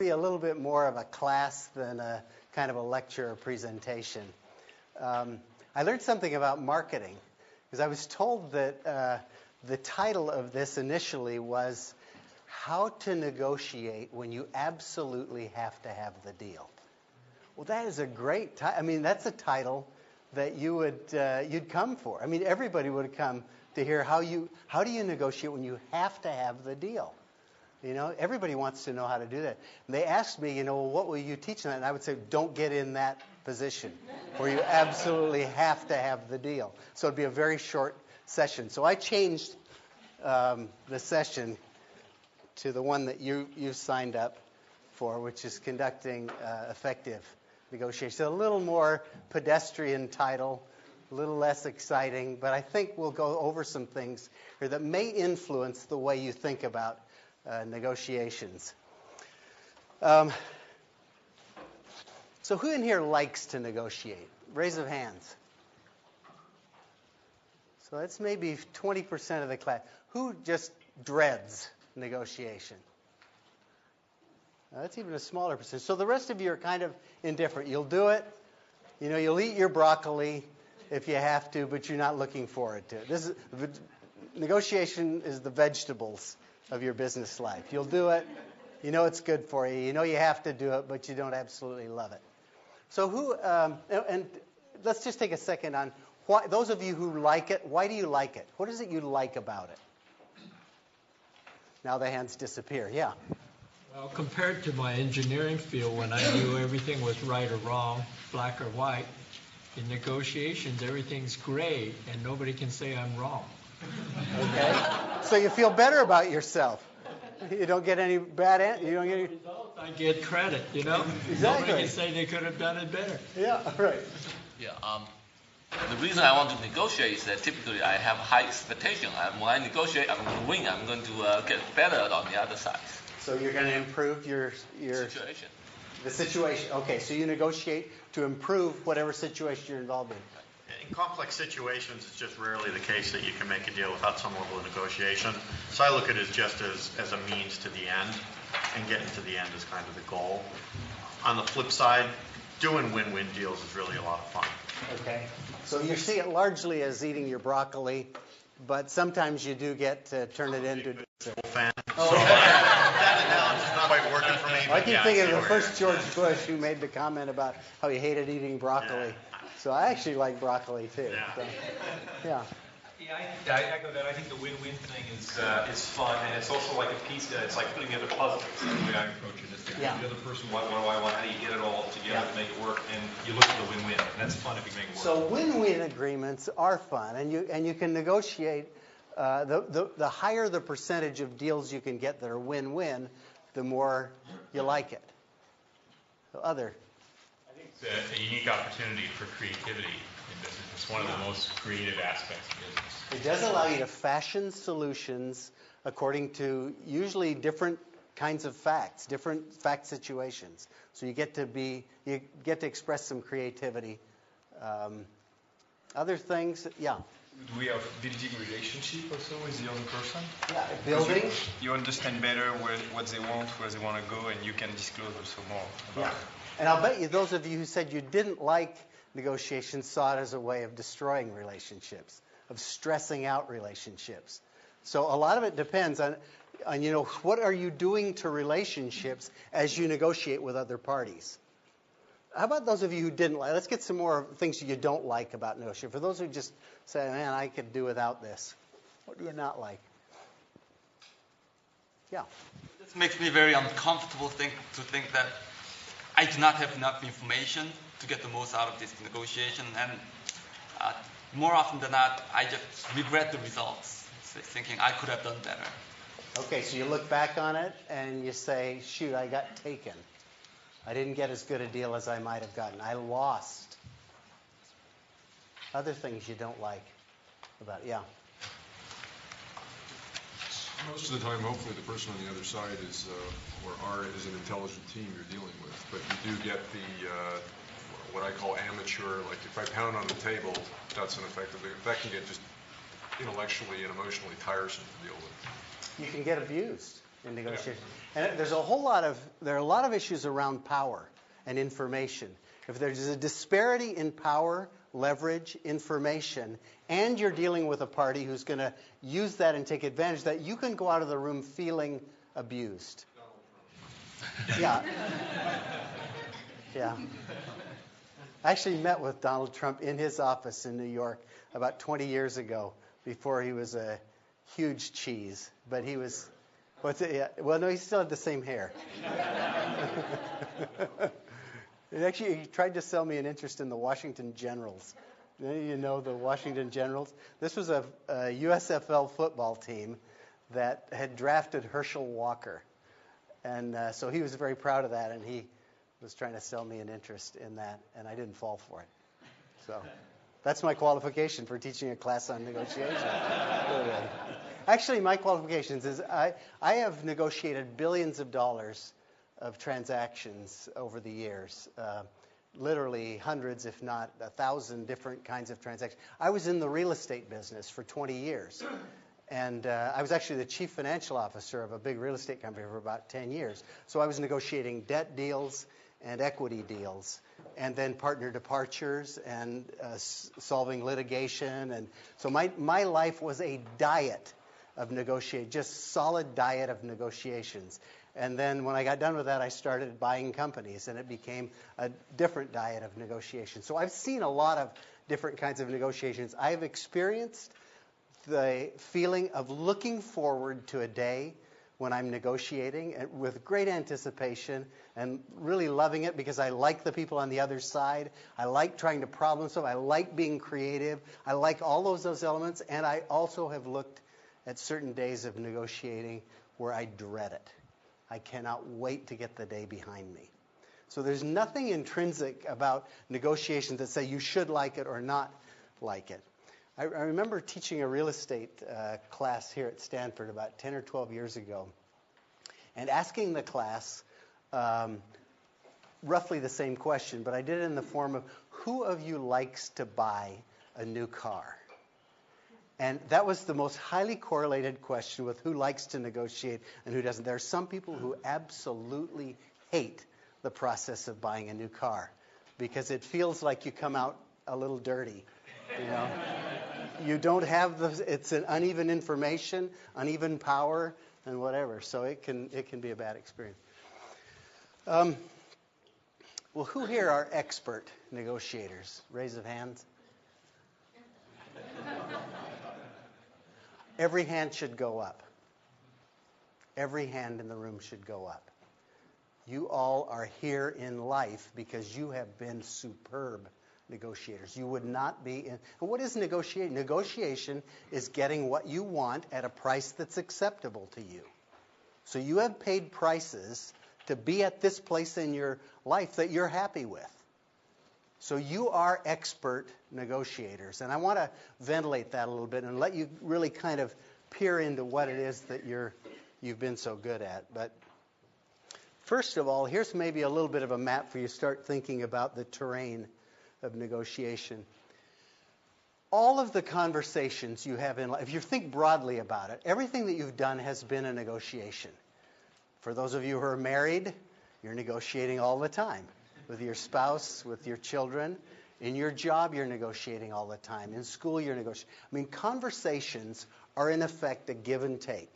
be a little bit more of a class than a kind of a lecture or presentation. I learned something about marketing because I was told that the title of this initially was How to Negotiate When You Absolutely Have to Have the Deal. Well, that is a great title. I mean, that's a title that you'd come for. I mean, everybody would come to hear how do you negotiate when you have to have the deal. You know, everybody wants to know how to do that. And they asked me, well, what will you teach them? And I would say, don't get in that position where you absolutely have to have the deal. So it'd be a very short session. So I changed the session to the one that you signed up for, which is conducting effective negotiations. A little more pedestrian title, a little less exciting, but I think we'll go over some things here that may influence the way you think about negotiations. So who in here likes to negotiate? Raise of hands. So that's maybe 20% of the class. Who just dreads negotiation? That's even a smaller percentage. So the rest of you are kind of indifferent. You'll do it. You'll eat your broccoli if you have to, but you're not looking forward to it. Negotiation is the vegetables of your business life. You'll do it. You know it's good for you. You know you have to do it, but you don't absolutely love it. So and let's just take a second on why, those of you who like it, why do you like it? What is it you like about it? Now the hands disappear. Yeah. Well, compared to my engineering field, when I knew everything was right or wrong, black or white, in negotiations, everything's gray, and nobody can say I'm wrong. Okay. So you feel better about yourself. You don't get any bad you don't get any results. I get credit, Exactly. Nobody can say they could have done it better. Yeah, right. Yeah. The reason I want to negotiate is that typically I have high expectation. When I negotiate, I'm going to win. I'm going to get better on the other side. So you're going to improve your situation. The situation. Okay, so you negotiate to improve whatever situation you're involved in. In complex situations, it's just rarely the case that you can make a deal without some level of negotiation. So I look at it just as a means to the end, and getting to the end is kind of the goal. On the flip side, doing win-win deals is really a lot of fun. Okay. So you see it largely as eating your broccoli, but sometimes you do get to turn it into... Fan. So that analogy is not quite working for me. I keep thinking of the first George Bush who made the comment about how he hated eating broccoli. Yeah. So I actually like broccoli too. Yeah. So, yeah. Yeah, I echo that. I think the win-win thing is fun, and it's also like a piece that it's like putting together puzzles. That's the way I approach it. Is to the other person, what do I want? How do you get it all together to make it work? And you look at the win-win, and that's fun if you make it work. So win-win agreements are fun, and you can negotiate. The higher the percentage of deals you can get that are win-win, the more you like it. So other. I think it's a unique opportunity for creativity in business. It's one of the most creative aspects of business. It does allow you to fashion solutions according to usually different kinds of facts, different fact situations. So you get to express some creativity. Other things, yeah. Do we have building relationship also with the other person? Yeah, building. You understand better what they want, where they want to go, and you can disclose also more about it. And I'll bet you those of you who said you didn't like negotiations saw it as a way of destroying relationships, of stressing out relationships. So a lot of it depends on what are you doing to relationships as you negotiate with other parties. How about those of you who didn't like? Let's get some more things you don't like about negotiating. For those who just say, man, I could do without this. What do you not like? Yeah. This makes me very uncomfortable to think that I do not have enough information to get the most out of this negotiation. And more often than not, I just regret the results, thinking I could have done better. Okay, so you look back on it and you say, shoot, I got taken. I didn't get as good a deal as I might have gotten. I lost. Other things you don't like about it. Yeah. Most of the time, hopefully, the person on the other side is an intelligent team you're dealing with. But you do get the what I call amateur. Like if I pound on the table, that's that can get just intellectually and emotionally tiresome to deal with. You can get abused. in negotiation. And there are a lot of issues around power and information. If there's a disparity in power, leverage, information, and you're dealing with a party who's going to use that and take advantage of that, you can go out of the room feeling abused. Yeah. Yeah. I actually met with Donald Trump in his office in New York about 20 years ago, before he was a huge cheese. But he was, well, no, he still had the same hair. And actually, he tried to sell me an interest in the Washington Generals. You know the Washington Generals? This was a USFL football team that had drafted Herschel Walker. And so he was very proud of that, and he was trying to sell me an interest in that, and I didn't fall for it. So that's my qualification for teaching a class on negotiation. Actually, my qualifications is I have negotiated billions of dollars of transactions over the years, literally hundreds, if not 1,000 different kinds of transactions. I was in the real estate business for 20 years. And I was actually the chief financial officer of a big real estate company for about 10 years. So I was negotiating debt deals and equity deals, and then partner departures and solving litigation. And so my life was a diet of negotiation, just solid diet of negotiations. And then when I got done with that, I started buying companies, and it became a different diet of negotiation. So I've seen a lot of different kinds of negotiations. I've experienced the feeling of looking forward to a day when I'm negotiating with great anticipation and really loving it because I like the people on the other side. I like trying to problem solve. I like being creative. I like all those elements. And I also have looked at certain days of negotiating where I dread it. I cannot wait to get the day behind me. So there's nothing intrinsic about negotiations that say you should like it or not like it. I remember teaching a real estate class here at Stanford about 10 or 12 years ago, and asking the class roughly the same question, but I did it in the form of, who of you likes to buy a new car? And that was the most highly correlated question with who likes to negotiate and who doesn't. There are some people who absolutely hate the process of buying a new car because it feels like you come out a little dirty. You know, you don't have it's an uneven information, uneven power, and whatever. So it can be a bad experience. Well, who here are expert negotiators? Raise of hands. Every hand should go up. Every hand in the room should go up. You all are here in life because you have been superb negotiators. You would not be in. And what is negotiation? Negotiation is getting what you want at a price that's acceptable to you. So you have paid prices to be at this place in your life that you're happy with. So you are expert negotiators. And I want to ventilate that a little bit and let you really kind of peer into what it is that you've been so good at. But first of all, here's maybe a little bit of a map for you to start thinking about the terrain of negotiation. All of the conversations you have in life, if you think broadly about it, everything that you've done has been a negotiation. For those of you who are married, you're negotiating all the time. With your spouse, with your children. In your job, you're negotiating all the time. In school, you're negotiating. I mean, conversations are in effect a give and take.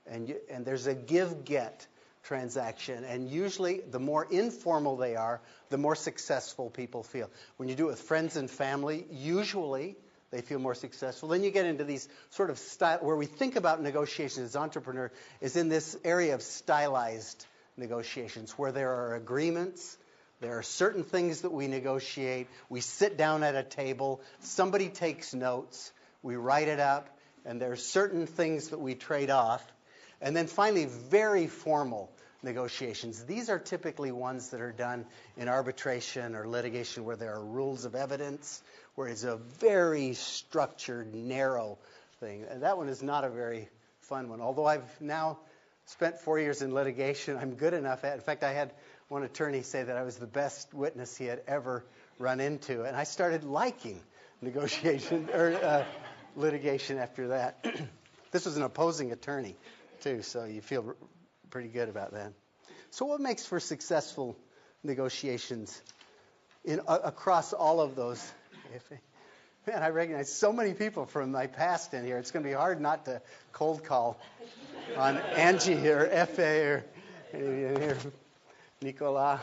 And there's a give-get transaction. And usually, the more informal they are, the more successful people feel. When you do it with friends and family, usually they feel more successful. Then you get into these sort of style, where we think about negotiations as entrepreneur, is in this area of stylized negotiations, where there are agreements. There are certain things that we negotiate. We sit down at a table. Somebody takes notes. We write it up. And there are certain things that we trade off. And then finally, very formal negotiations. These are typically ones that are done in arbitration or litigation where there are rules of evidence, where it's a very structured, narrow thing. And that one is not a very fun one. Although I've now spent 4 years in litigation, I'm good enough at it. In fact, I had one attorney say that I was the best witness he had ever run into. And I started liking negotiation or litigation after that. This was an opposing attorney, too, so you feel pretty good about that. So what makes for successful negotiations across all of those? Man, I recognize so many people from my past in here. It's going to be hard not to cold call on Angie or F.A. or here, Nicolas.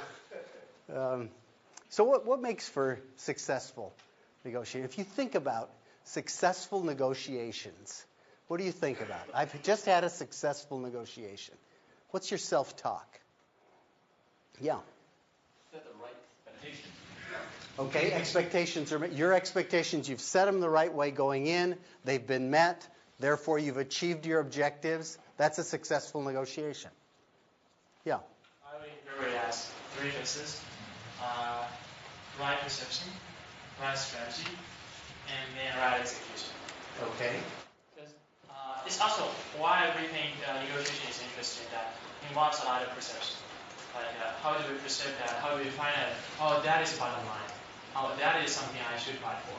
So what makes for successful negotiation? If you think about successful negotiations, what do you think about? I've just had a successful negotiation. What's your self-talk? Yeah. Set the right expectations. Okay, expectations are your expectations. You've set them the right way going in. They've been met. Therefore, you've achieved your objectives. That's a successful negotiation. Yeah. I would interpret it as three phases: right perception, right strategy, and then right execution. Okay. Because it's also why we think negotiation is interesting. That involves a lot of perception. Like how do we perceive that? How do we find out? Oh, that is bottom line. Oh, that is something I should fight for.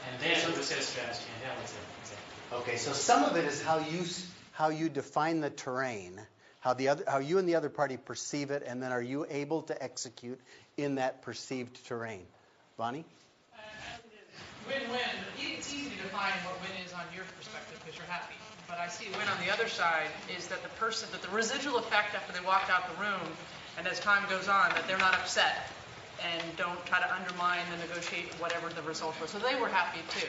And then we set strategy, and then we set execution. Okay, so some of it is how you define the terrain, how you and the other party perceive it, and then are you able to execute in that perceived terrain? Bonnie? Win-win. It's easy to define what win is on your perspective because you're happy. But I see win on the other side is that the residual effect after they walked out the room, and as time goes on, that they're not upset and don't try to undermine the negotiate whatever the result was. So they were happy too.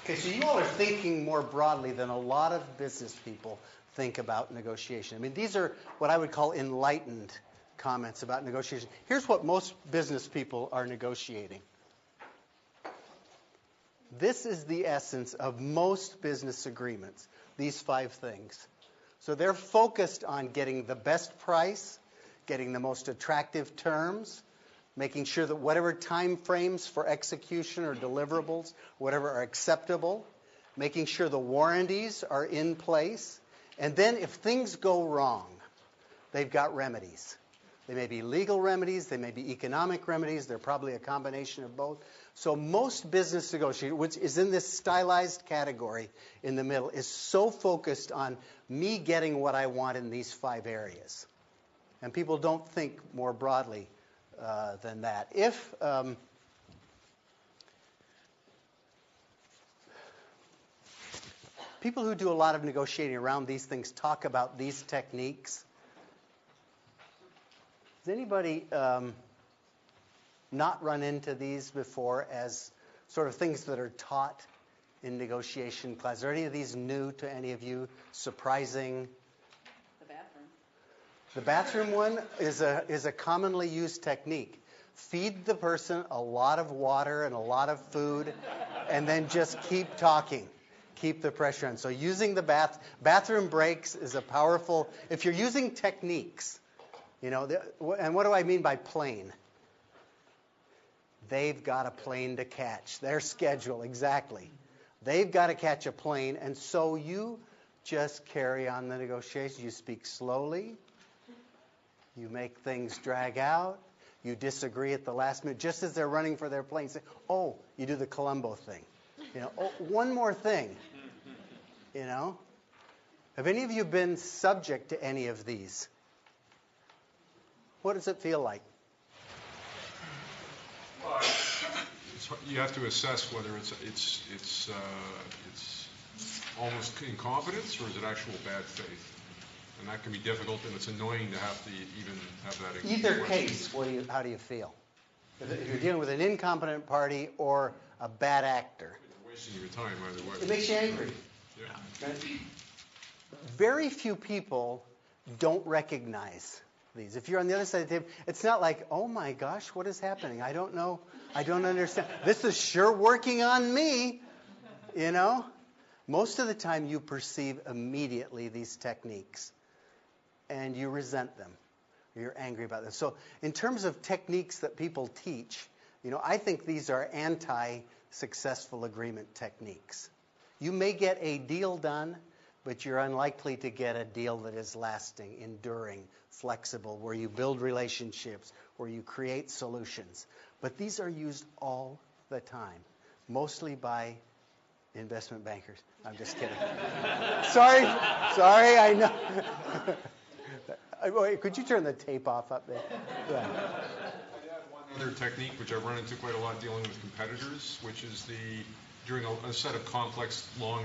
Okay, so you all are thinking more broadly than a lot of business people think about negotiation. I mean, these are what I would call enlightened comments about negotiation. Here's what most business people are negotiating. This is the essence of most business agreements, these 5 things. So they're focused on getting the best price, getting the most attractive terms, making sure that whatever time frames for execution or deliverables, whatever are acceptable, making sure the warranties are in place, and then if things go wrong, they've got remedies. They may be legal remedies, they may be economic remedies, they're probably a combination of both. So most business negotiation, which is in this stylized category in the middle, is so focused on me getting what I want in these 5 areas. And people don't think more broadly than that. If people who do a lot of negotiating around these things talk about these techniques, has anybody not run into these before as sort of things that are taught in negotiation class? Are any of these new to any of you? Surprising? The bathroom one is a commonly used technique. Feed the person a lot of water and a lot of food, and then just keep talking. Keep the pressure on. So using the bathroom breaks is a powerful, if you're using techniques, and what do I mean by plane? They've got a plane to catch. Their schedule, exactly. They've got to catch a plane, and so you just carry on the negotiation. You speak slowly. You make things drag out. You disagree at the last minute, just as they're running for their plane. Say, oh, you do the Columbo thing. Oh, one more thing. Have any of you been subject to any of these? What does it feel like? Well, you have to assess whether it's almost incompetence or is it actual bad faith. And that can be difficult, and it's annoying to have to even have that. Either case, how do you feel? If you're dealing with an incompetent party or a bad actor. You're wasting your time either way. It makes you angry. Yeah. Right? Very few people don't recognize these. If you're on the other side of the table, it's not like, oh my gosh, what is happening? I don't know. I don't understand. This is sure working on me. Most of the time you perceive immediately these techniques. And you resent them, or you're angry about them. So in terms of techniques that people teach, I think these are anti-successful agreement techniques. You may get a deal done, but you're unlikely to get a deal that is lasting, enduring, flexible, where you build relationships, where you create solutions. But these are used all the time, mostly by investment bankers. I'm just kidding. Sorry, I know. Wait, could you turn the tape off up there? Yeah. Another technique which I've run into quite a lot dealing with competitors, which is during a set of complex, long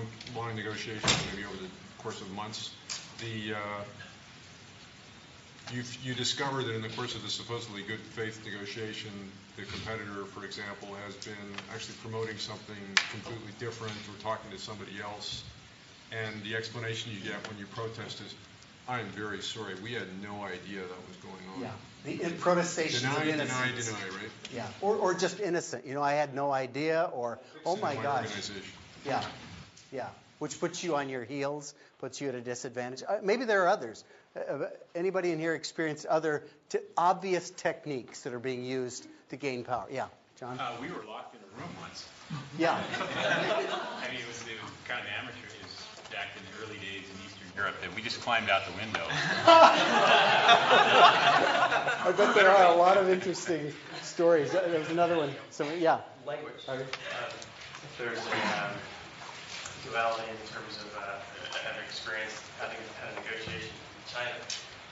negotiations, maybe over the course of months, you discover that in the course of the supposedly good faith negotiation, the competitor, for example, has been actually promoting something completely different or talking to somebody else. And the explanation you get when you protest is, I'm very sorry, we had no idea that was going on. Yeah, the protestation of innocence. Deny, right? Yeah, or just innocent. I had no idea, or, oh my gosh. Yeah, yeah, which puts you on your heels, puts you at a disadvantage. Maybe there are others. Anybody in here experienced other obvious techniques that are being used to gain power? Yeah, John? We were locked in a room once. Yeah. I mean, it was kind of amateur. It was back in the early days in Eastern Europe that we just climbed out the window. I bet there are a lot of interesting stories. There was another one. Yeah. Language. If there's a duality in terms of having experienced having had a negotiation in China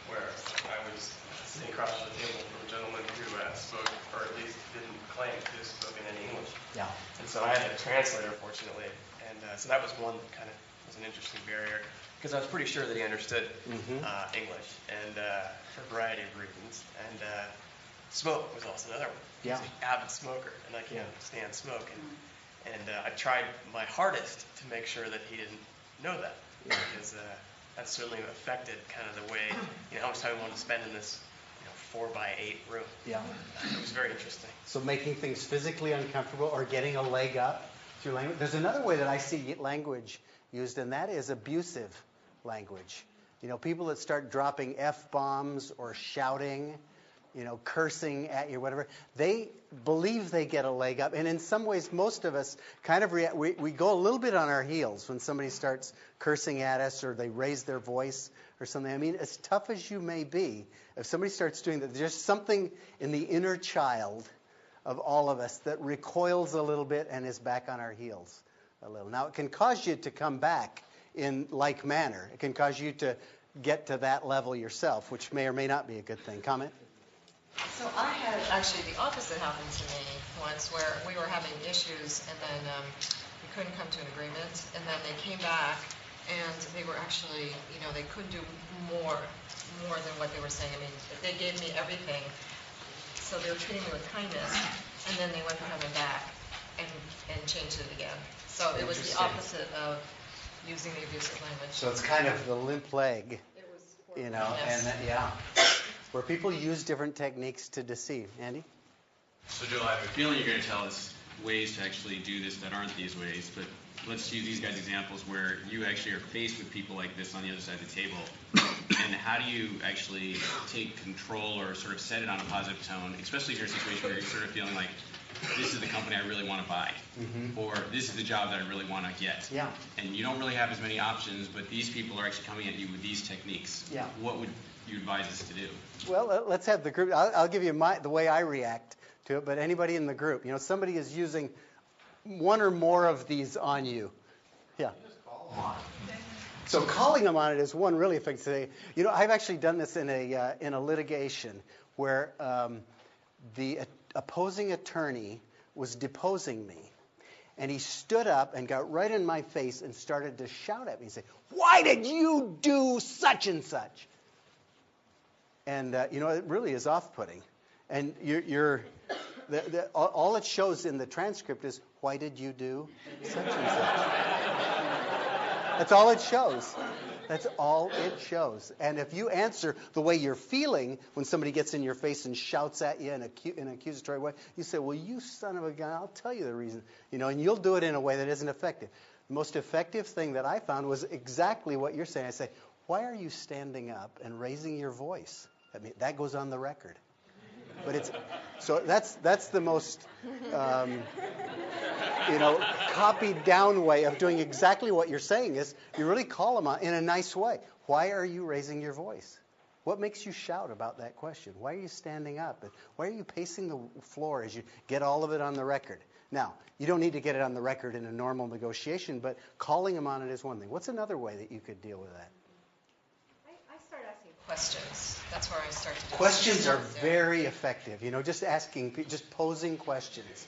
where I was sitting across the table from a gentleman who spoke, or at least didn't claim to have spoken any English. Yeah. And so I had a translator, fortunately, and so that was one that kind of was an interesting barrier because I was pretty sure that he understood English, and for a variety of reasons. And smoke was also another one. Yeah. He's an avid smoker, and I can't stand smoke. And I tried my hardest to make sure that he didn't know that, because that certainly affected kind of the way, how much time we wanted to spend in this 4x8 room. Yeah. It was very interesting. So making things physically uncomfortable or getting a leg up through language. There's another way that I see language used, and that is abusive language. People that start dropping F-bombs or shouting, cursing at you, whatever, they believe they get a leg up. And in some ways, most of us kind of react. We go a little bit on our heels when somebody starts cursing at us or they raise their voice or something. I mean, as tough as you may be, if somebody starts doing that, there's something in the inner child of all of us that recoils a little bit and is back on our heels a little. Now, it can cause you to come back in like manner. It can cause you to get to that level yourself, which may or may not be a good thing. Comment? So I had actually the opposite happen to me once, where we were having issues and then we couldn't come to an agreement, and then they came back and they were actually, they could do more than what they were saying. I mean, they gave me everything, so they were treating me with kindness, and then they went to coming back and changed it again. So it was the opposite of using the abusive language. So it's kind of the limp leg, and where people use different techniques to deceive. Andy? So Joe, I have a feeling you're going to tell us ways to actually do this that aren't these ways, but let's use these guys' examples where you actually are faced with people like this on the other side of the table. And how do you actually take control or sort of set it on a positive tone, especially if you're in a situation where you're sort of feeling like, this is the company I really want to buy, or this is the job that I really want to get. Yeah. And you don't really have as many options, but these people are actually coming at you with these techniques. Yeah. What would you advise us to do? Well, let's have the group. I'll give you the way I react to it, but anybody in the group, somebody is using one or more of these on you. Yeah. So calling them on it is one really effective thing. I've actually done this in a litigation where the opposing attorney was deposing me, and he stood up and got right in my face and started to shout at me and say, "Why did you do such and such?" And it really is off-putting. And all it shows in the transcript is, "Why did you do such and such?" That's all it shows. That's all it shows. And if you answer the way you're feeling when somebody gets in your face and shouts at you in an accusatory way, you say, "Well, you son of a gun, I'll tell you the reason." And you'll do it in a way that isn't effective. The most effective thing that I found was exactly what you're saying. I say, "Why are you standing up and raising your voice?" I mean, that goes on the record. But that's the most copied down way of doing exactly what you're saying is you really call them out in a nice way. Why are you raising your voice? What makes you shout about that question? Why are you standing up? Why are you pacing the floor as you get all of it on the record? Now, you don't need to get it on the record in a normal negotiation, but calling them on it is one thing. What's another way that you could deal with that? I start asking questions. That's where I start to do Questions are there. very effective. Just asking, just posing questions.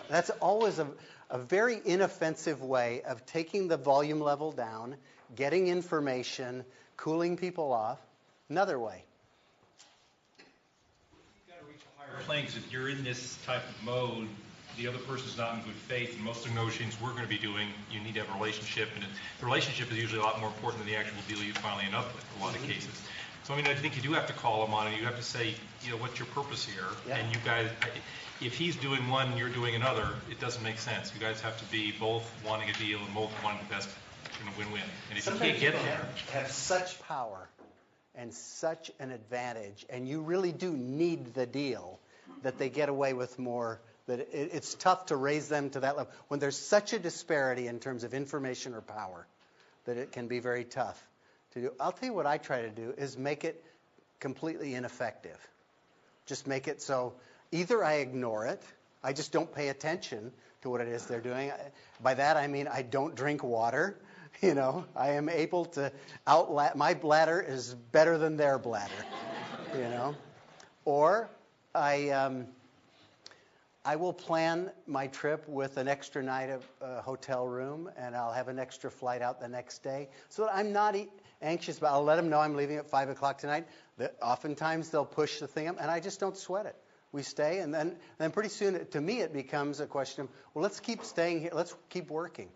That's always a very inoffensive way of taking the volume level down, getting information, cooling people off. Another way. You've got to reach a higher plane, because if you're in this type of mode, the other person's not in good faith, and most of the negotiations we're going to be doing, you need to have a relationship, and the relationship is usually a lot more important than the actual deal you finally end up with in a lot of cases. So, I think you do have to call them on, and you have to say, what's your purpose here? Yeah. And you guys, if he's doing one and you're doing another, it doesn't make sense. You guys have to be both wanting a deal and both wanting the best, win-win. And if Sometimes you can't get people there, have such power and such an advantage, and you really do need the deal, that they get away with more, that it's tough to raise them to that level. When there's such a disparity in terms of information or power, that it can be very tough to do. I'll tell you what I try to do is make it completely ineffective. Just make it so either I ignore it, I just don't pay attention to what it is they're doing. By that I mean I don't drink water. I am able to my bladder is better than their bladder. Or I will plan my trip with an extra night of hotel room, and I'll have an extra flight out the next day, so that I'm not anxious about. I'll let them know I'm leaving at 5 o'clock tonight. Oftentimes they'll push the thing up, and I just don't sweat it. We stay, and then pretty soon, to me, it becomes a question of, well, let's keep staying here. Let's keep working.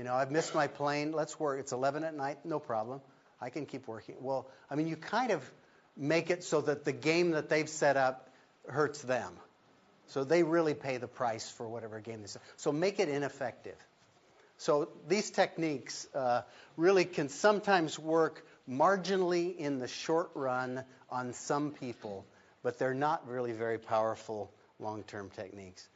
I've missed my plane. Let's work. It's 11 at night. No problem. I can keep working. Well, you kind of make it so that the game that they've set up hurts them. So they really pay the price for whatever game they set. So make it ineffective. So these techniques really can sometimes work marginally in the short run on some people, but they're not really very powerful long-term techniques.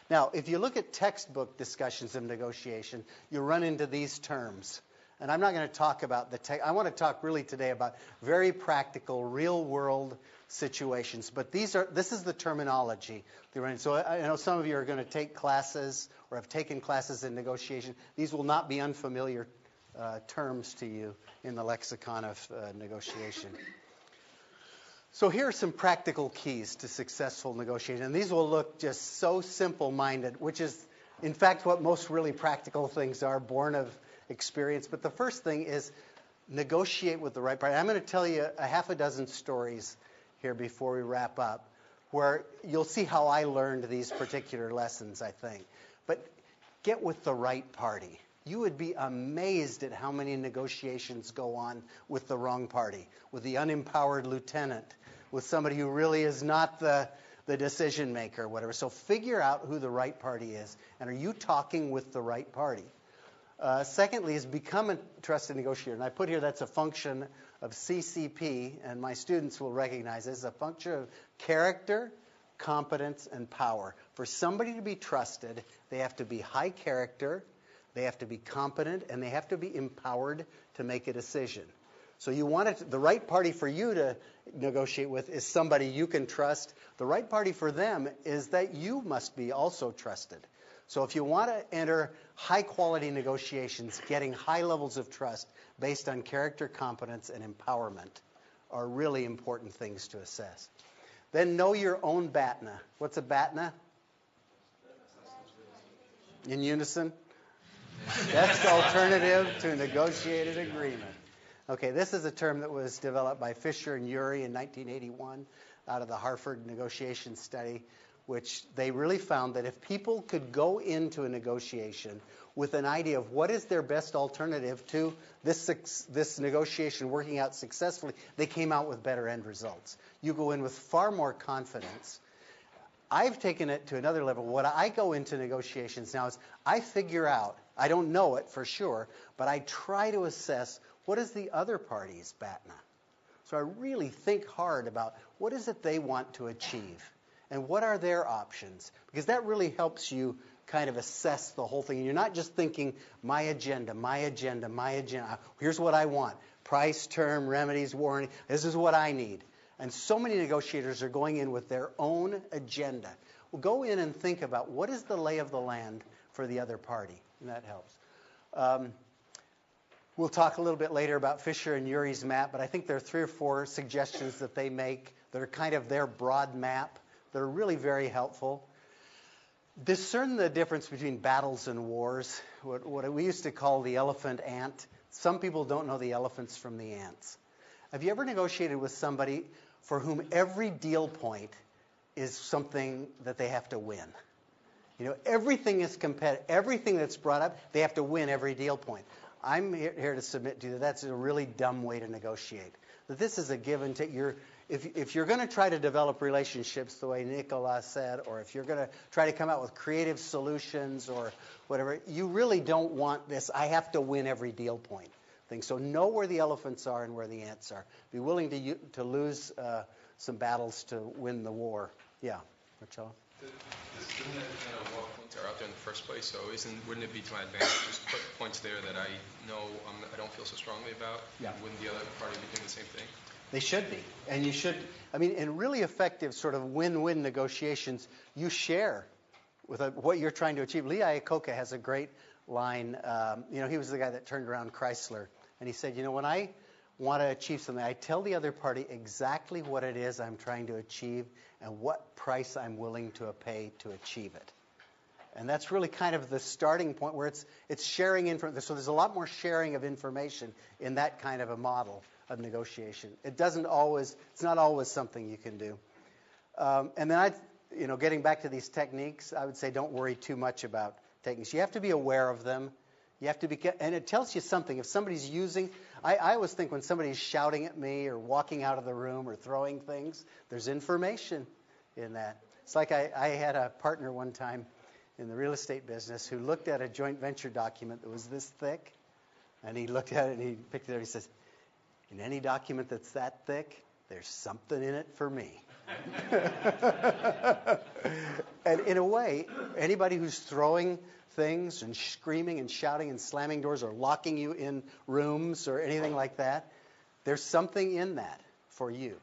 Now, if you look at textbook discussions of negotiation, you run into these terms. And I'm not going to talk about I want to talk really today about very practical, real-world situations. But this is the terminology. So I know some of you are going to take classes or have taken classes in negotiation. These will not be unfamiliar terms to you in the lexicon of negotiation. So here are some practical keys to successful negotiation. And these will look just so simple-minded, which is, in fact, what most really practical things are, born of experience. But the first thing is negotiate with the right party. I'm going to tell you a half a dozen stories here before we wrap up, where you'll see how I learned these particular lessons, I think. But get with the right party. You would be amazed at how many negotiations go on with the wrong party, with the unempowered lieutenant, with somebody who really is not the decision maker or whatever. So figure out who the right party is, and are you talking with the right party? Secondly is become a trusted negotiator. And I put here that's a function of CCP, and my students will recognize this as a function of character, competence, and power. For somebody to be trusted, they have to be high character, they have to be competent, and they have to be empowered to make a decision. So you want the right party for you to negotiate with is somebody you can trust. The right party for them is that you must be also trusted. So if you want to enter high-quality negotiations, getting high levels of trust based on character, competence, and empowerment are really important things to assess. Then know your own BATNA. What's a BATNA? In unison? Best alternative to a negotiated agreement. Okay, this is a term that was developed by Fisher and Urey in 1981 out of the Harvard negotiation study, which they really found that if people could go into a negotiation with an idea of what is their best alternative to this negotiation working out successfully, they came out with better end results. You go in with far more confidence. I've taken it to another level. What I go into negotiations now is I figure out, I don't know it for sure, but I try to assess what is the other party's BATNA. So I really think hard about what is it they want to achieve and what are their options, because that really helps you kind of assess the whole thing. And you're not just thinking, my agenda, my agenda, my agenda. Here's what I want. Price, term, remedies, warranty. This is what I need. And so many negotiators are going in with their own agenda. Well, go in and think about what is the lay of the land for the other party, and that helps. We'll talk a little bit later about Fisher and Urey's map, but I think there are 3 or 4 suggestions that they make that are kind of their broad map that are really very helpful. Discern the difference between battles and wars, what we used to call the elephant ant. Some people don't know the elephants from the ants. Have you ever negotiated with somebody for whom every deal point is something that they have to win? Everything is competitive. Everything that's brought up, they have to win every deal point. I'm here to submit to you that that's a really dumb way to negotiate. That this is a give and take. If you're going to try to develop relationships the way Nicolas said, or if you're going to try to come out with creative solutions or whatever, you really don't want this, I have to win every deal point thing. So know where the elephants are and where the ants are. Be willing to lose some battles to win the war. Yeah, Marcello? Isn't that kind of what points are out there in the first place? So wouldn't it be to my advantage just put points there that I know I don't feel so strongly about? Yeah. Wouldn't the other party be doing the same thing? They should be. And you should, in really effective sort of win-win negotiations, you share with what you're trying to achieve. Lee Iacocca has a great line. He was the guy that turned around Chrysler. And he said, when I want to achieve something, I tell the other party exactly what it is I'm trying to achieve and what price I'm willing to pay to achieve it. And that's really kind of the starting point where it's sharing information. So there's a lot more sharing of information in that kind of a model of negotiation. It's not always something you can do. And then getting back to these techniques, I would say don't worry too much about techniques. You have to be aware of them. You have to be, and it tells you something. If somebody's using, I always think when somebody's shouting at me or walking out of the room or throwing things, there's information in that. It's like I had a partner one time in the real estate business who looked at a joint venture document that was this thick, and he looked at it and he picked it up and he says, in any document that's that thick, there's something in it for me. And in a way, anybody who's throwing things and screaming and shouting and slamming doors or locking you in rooms or anything like that, there's something in that for you.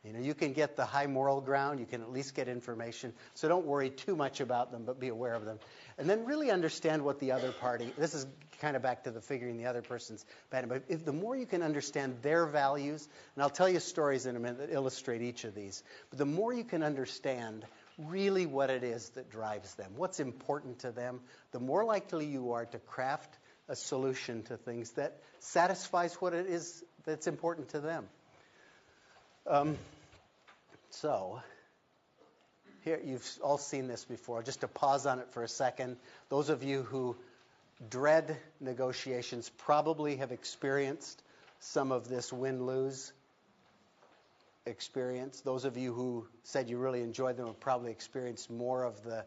You can get the high moral ground. You can at least get information. So don't worry too much about them, but be aware of them. And then really understand what the other party, this is kind of back to the figuring the other person's bad. But the more you can understand their values, and I'll tell you stories in a minute that illustrate each of these, but the more you can understand really what it is that drives them, what's important to them, the more likely you are to craft a solution to things that satisfies what it is that's important to them. So, here, you've all seen this before. Just to pause on it for a second, those of you who dread negotiations probably have experienced some of this win-lose experience. Those of you who said you really enjoyed them have probably experienced more of the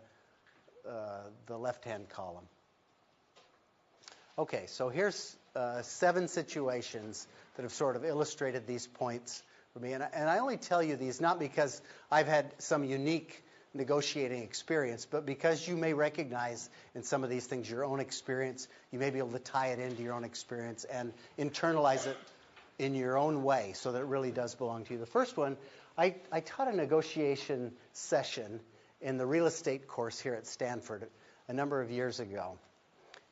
left-hand column. Okay, so here's 7 situations that have sort of illustrated these points for me. And I only tell you these not because I've had some unique negotiating experience, but because you may recognize in some of these things your own experience. You may be able to tie it into your own experience and internalize it in your own way so that it really does belong to you. The first one, I taught a negotiation session in the real estate course here at Stanford a number of years ago.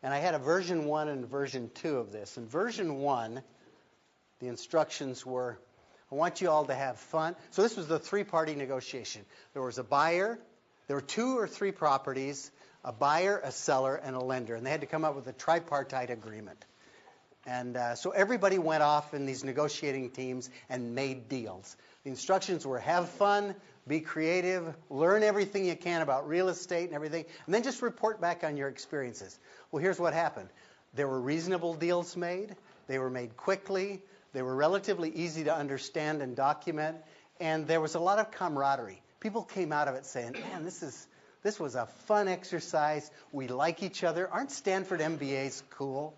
And I had a version 1 and version 2 of this. In version 1, the instructions were, I want you all to have fun. So this was the 3-party negotiation. There was a buyer, there were 2 or 3 properties, a buyer, a seller, and a lender. And they had to come up with a tripartite agreement. And so everybody went off in these negotiating teams and made deals. The instructions were have fun, be creative, learn everything you can about real estate and everything, and then just report back on your experiences. Well, here's what happened. There were reasonable deals made. They were made quickly. They were relatively easy to understand and document. And there was a lot of camaraderie. People came out of it saying, man, this was a fun exercise. We like each other. Aren't Stanford MBAs cool?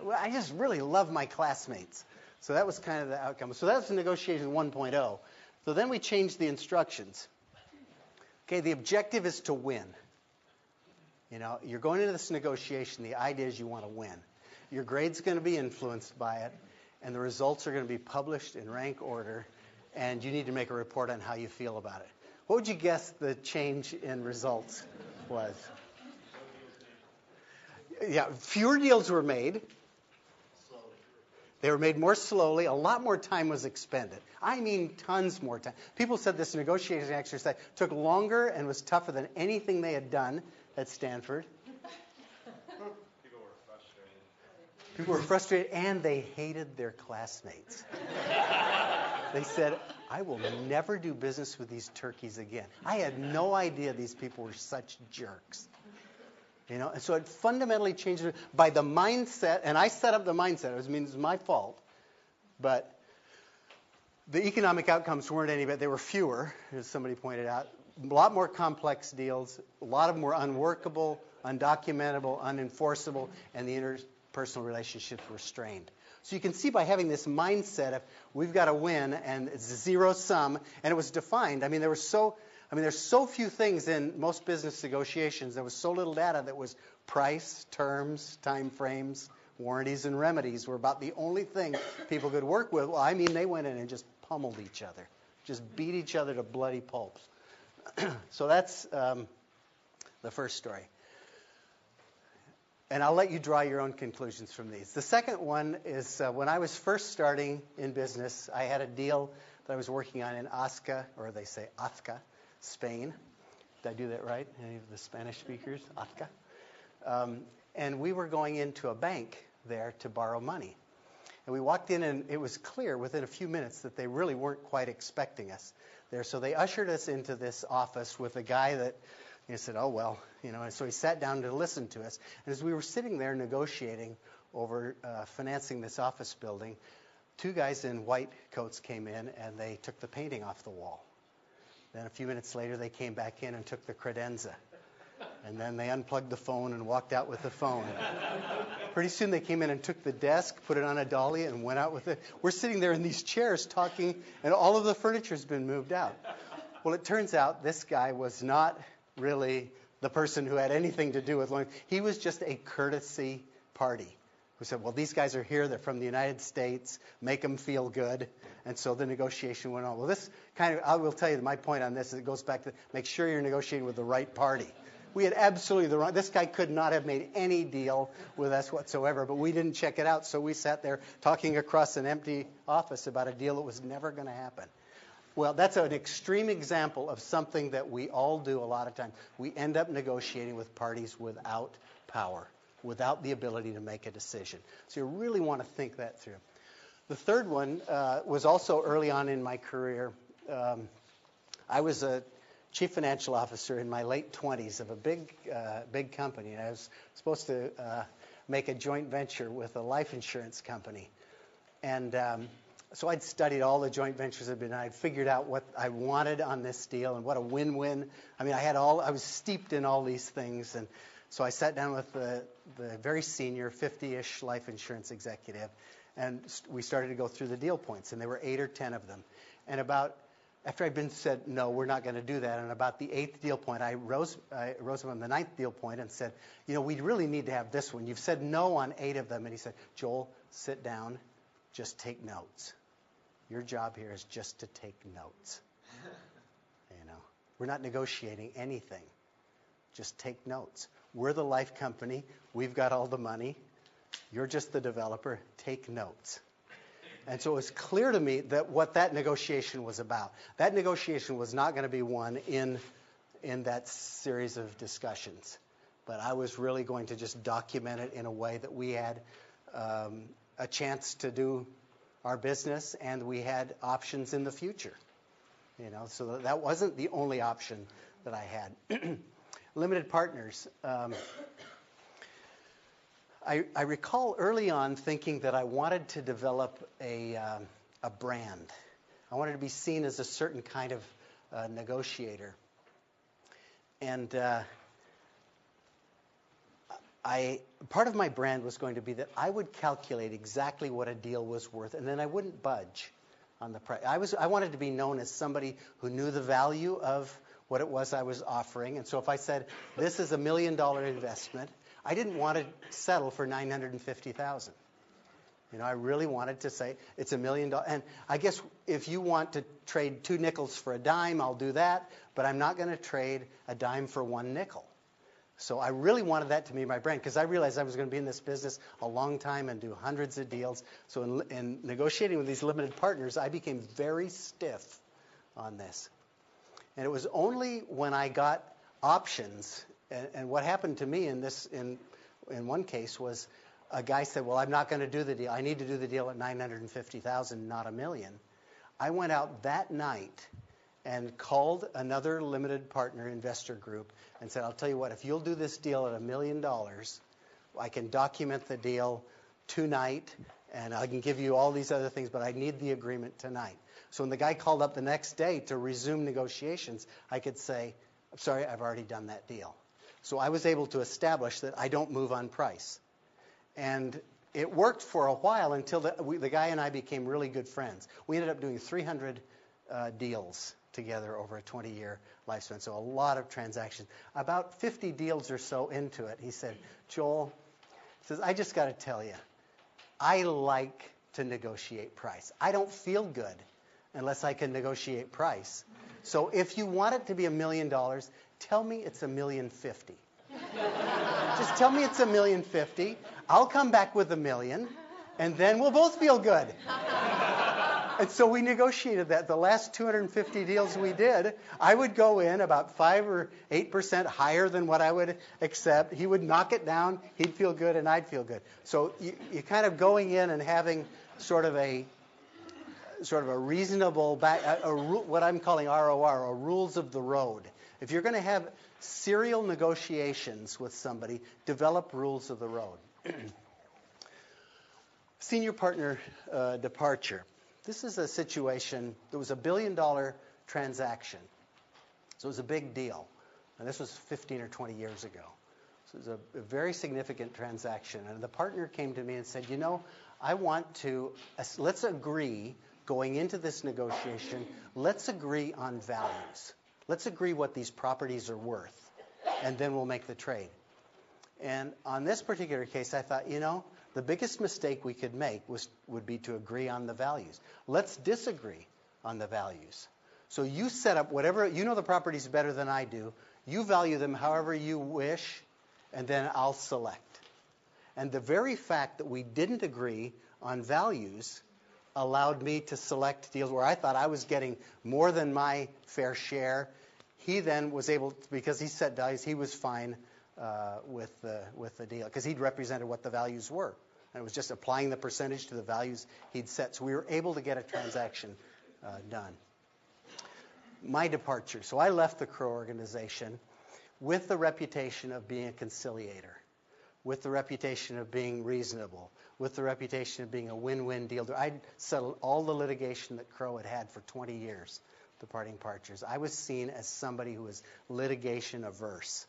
Well, I just really love my classmates. So that was kind of the outcome. So that was negotiation 1.0. So then we changed the instructions. Okay, the objective is to win. You're going into this negotiation. The idea is you want to win. Your grade's going to be influenced by it, and the results are going to be published in rank order, and you need to make a report on how you feel about it. What would you guess the change in results was? Yeah, fewer deals were made. They were made more slowly. A lot more time was expended. I mean, tons more time. People said this negotiation exercise took longer and was tougher than anything they had done at Stanford. People were frustrated, and they hated their classmates. They said, I will never do business with these turkeys again. I had no idea these people were such jerks. And so it fundamentally changed it by the mindset, and I set up the mindset. It was my fault. But the economic outcomes weren't any better. They were fewer, as somebody pointed out. A lot more complex deals, a lot of more unworkable, undocumentable, unenforceable, and the interpersonal relationships were strained. So you can see by having this mindset of we've got to win, and it's a zero sum, and it was defined. There's so few things in most business negotiations. There was so little data that was price, terms, time frames, warranties, and remedies were about the only thing people could work with. Well, they went in and just pummeled each other, just beat each other to bloody pulps. So that's the first story. And I'll let you draw your own conclusions from these. The second one is when I was first starting in business, I had a deal that I was working on in Azca, or they say Azca, Spain. Did I do that right? Any of the Spanish speakers? Azca. And we were going into a bank there to borrow money. And we walked in, and it was clear within a few minutes that they really weren't quite expecting us there. So they ushered us into this office with a guy that said, oh, well, and so he sat down to listen to us. And as we were sitting there negotiating over financing this office building, two guys in white coats came in, and they took the painting off the wall. Then a few minutes later, they came back in and took the credenza. And then they unplugged the phone and walked out with the phone. Pretty soon they came in and took the desk, put it on a dolly, and went out with it. We're sitting there in these chairs talking, and all of the furniture's been moved out. Well, it turns out this guy was not really the person who had anything to do with loan. He was just a courtesy party who said, well, these guys are here. They're from the United States. Make them feel good. And so the negotiation went on. Well, this I will tell you my point on this is it goes back to make sure you're negotiating with the right party. We had absolutely the wrong. This guy could not have made any deal with us whatsoever, but we didn't check it out. So we sat there talking across an empty office about a deal that was never going to happen. Well, that's an extreme example of something that we all do a lot of times. We end up negotiating with parties without power, without the ability to make a decision. So you really want to think that through. The third one was also early on in my career. I was a chief financial officer in my late 20s of a big company. And I was supposed to make a joint venture with a life insurance company. And so I'd studied all the joint ventures that had been. I'd figured out what I wanted on this deal and what a win-win. I was steeped in all these things. And so I sat down with the very senior 50-ish life insurance executive, and we started to go through the deal points. And there were 8 or 10 of them. And after I'd been said, no, we're not going to do that, and about the 8th deal point, I rose him on the 9th deal point and said, we really need to have this one. You've said no on 8 of them. And he said, Joel, sit down, just take notes. Your job here is just to take notes. We're not negotiating anything. Just take notes. We're the life company. We've got all the money. You're just the developer. Take notes. And so it was clear to me that what that negotiation was about. That negotiation was not going to be won in that series of discussions. But I was really going to just document it in a way that we had a chance to do our business, and we had options in the future. So that wasn't the only option that I had. Limited partners. I recall early on thinking that I wanted to develop a brand. I wanted to be seen as a certain kind of negotiator. And part of my brand was going to be that I would calculate exactly what a deal was worth, and then I wouldn't budge on the price. I wanted to be known as somebody who knew the value of what it was I was offering. And so if I said, this is $1 million investment, I didn't want to settle for $950,000. I really wanted to say it's $1 million. And I guess if you want to trade 2 nickels for a dime, I'll do that. But I'm not going to trade a dime for 1 nickel. So I really wanted that to be my brand because I realized I was going to be in this business a long time and do hundreds of deals. So in negotiating with these limited partners, I became very stiff on this. And it was only when I got options, and what happened to me in one case was a guy said, well, I'm not going to do the deal. I need to do the deal at $950,000, not $1 million. I went out that night and called another limited partner investor group and said, I'll tell you what, if you'll do this deal at $1 million, I can document the deal tonight, and I can give you all these other things, but I need the agreement tonight. So when the guy called up the next day to resume negotiations, I could say, I'm sorry, I've already done that deal. So I was able to establish that I don't move on price. And it worked for a while until the guy and I became really good friends. We ended up doing 300 deals together over a 20-year lifespan, so a lot of transactions. About 50 deals or so into it, he said, Joel, he says, I just got to tell you, I like to negotiate price. I don't feel good unless I can negotiate price. So if you want it to be $1 million, tell me it's $1,050,000. Just tell me it's $1,050,000. I'll come back with $1 million, and then we'll both feel good. And so we negotiated that. The last 250 deals we did, I would go in about 5 or 8% higher than what I would accept. He would knock it down. He'd feel good, and I'd feel good. So you kind of going in and having sort of a reasonable, what I'm calling ROR, or rules of the road. If you're going to have serial negotiations with somebody, develop rules of the road. Senior partner departure. This is a situation, there was a $1 billion transaction. So it was a big deal. And this was 15 or 20 years ago. So it was a very significant transaction. And the partner came to me and said, I want to, let's agree, going into this negotiation, let's agree on values. Let's agree what these properties are worth, and then we'll make the trade. And on this particular case, I thought, the biggest mistake we could make would be to agree on the values. Let's disagree on the values. So you set up whatever, the properties better than I do. You value them however you wish, and then I'll select. And the very fact that we didn't agree on values allowed me to select deals where I thought I was getting more than my fair share. He then was able, because he set values, he was fine with the deal, because he'd represented what the values were. And it was just applying the percentage to the values he'd set. So we were able to get a transaction done. My departure. So I left the Crow organization with the reputation of being a conciliator, with the reputation of being reasonable, with the reputation of being a win-win deal. I'd settled all the litigation that Crow had had for 20 years, departing partners. I was seen as somebody who was litigation averse.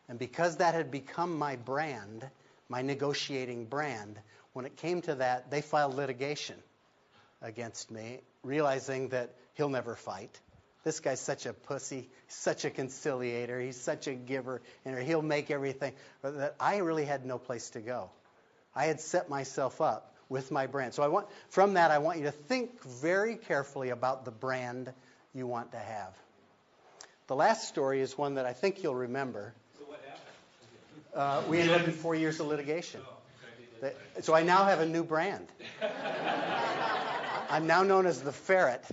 And because that had become my brand, my negotiating brand, when it came to that, they filed litigation against me, realizing that he'll never fight. This guy's such a pussy, such a conciliator, he's such a giver, and he'll make everything. But that I really had no place to go. I had set myself up with my brand. So I want you to think very carefully about the brand you want to have. The last story is one that I think you'll remember. We ended up in 4 years of litigation. So I now have a new brand. I'm now known as the Ferret.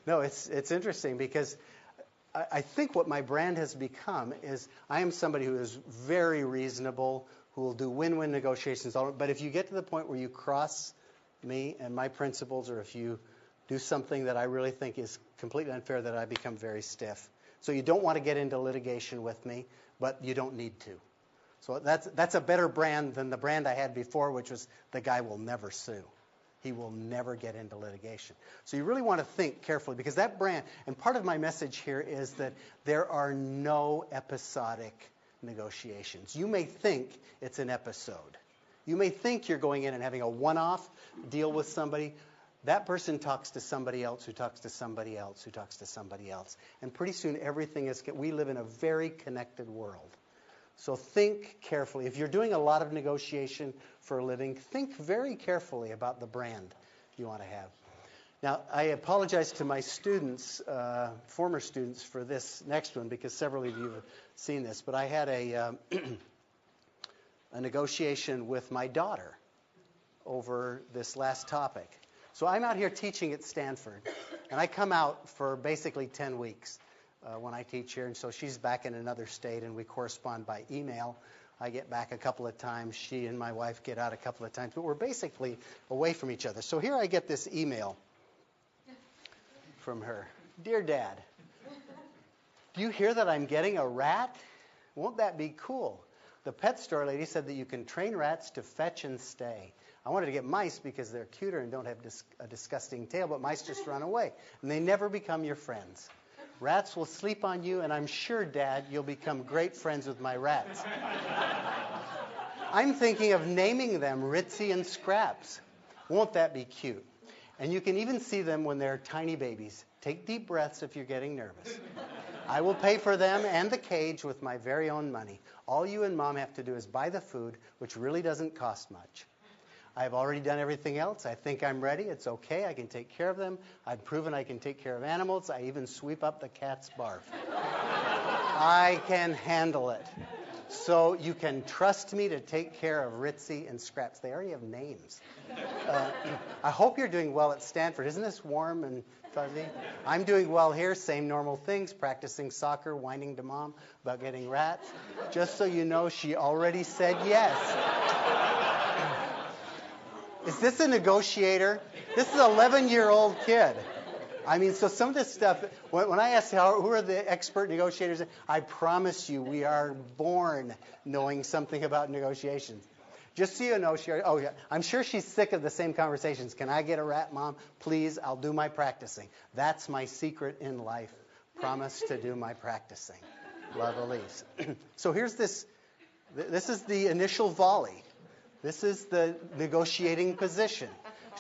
No, it's interesting because I think what my brand has become is I am somebody who is very reasonable, who will do win-win negotiations. But if you get to the point where you cross me and my principles, or if you do something that I really think is completely unfair, that I become very stiff. So you don't want to get into litigation with me, but you don't need to. So that's a better brand than the brand I had before, which was the guy will never sue. He will never get into litigation. So you really want to think carefully, because that brand, and part of my message here is that there are no episodic negotiations. You may think it's an episode. You may think you're going in and having a one-off deal with somebody. That person talks to somebody else, who talks to somebody else, who talks to somebody else. And pretty soon everything is, we live in a very connected world. So think carefully. If you're doing a lot of negotiation for a living, think very carefully about the brand you want to have. Now, I apologize to my students, former students, for this next one because several of you have seen this. But I had a negotiation with my daughter over this last topic. So I'm out here teaching at Stanford, and I come out for basically 10 weeks when I teach here. And so she's back in another state, and we correspond by email. I get back a couple of times. She and my wife get out a couple of times. But we're basically away from each other. So here I get this email from her. Dear Dad, do you hear that I'm getting a rat? Won't that be cool? The pet store lady said that you can train rats to fetch and stay. I wanted to get mice because they're cuter and don't have a disgusting tail, but mice just run away, and they never become your friends. Rats will sleep on you, and I'm sure, Dad, you'll become great friends with my rats. I'm thinking of naming them Ritzy and Scraps. Won't that be cute? And you can even see them when they're tiny babies. Take deep breaths if you're getting nervous. I will pay for them and the cage with my very own money. All you and Mom have to do is buy the food, which really doesn't cost much. I've already done everything else. I think I'm ready. It's okay. I can take care of them. I've proven I can take care of animals. I even sweep up the cat's barf. I can handle it. So you can trust me to take care of Ritzy and Scraps. They already have names. I hope you're doing well at Stanford. Isn't this warm and fuzzy? I'm doing well here. Same normal things. Practicing soccer, whining to Mom about getting rats. Just so you know, she already said yes. Is this a negotiator? This is an 11-year-old kid. I mean, so some of this stuff, when I ask who are the expert negotiators, I promise you we are born knowing something about negotiations. Just so you know, I'm sure she's sick of the same conversations. Can I get a rat, Mom? Please, I'll do my practicing. That's my secret in life. Promise to do my practicing. Love, Elise. So here's this. This is the initial volley. This is the negotiating position.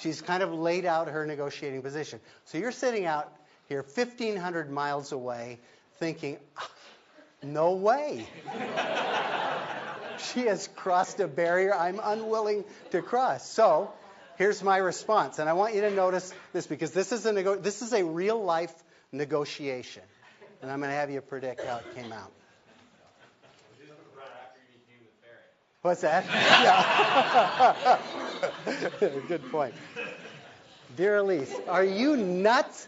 She's kind of laid out her negotiating position. So you're sitting out here 1,500 miles away thinking, no way. She has crossed a barrier I'm unwilling to cross. So here's my response. And I want you to notice this because this is a real-life negotiation. And I'm going to have you predict how it came out. What's that? Yeah. Good point. Dear Elise, are you nuts?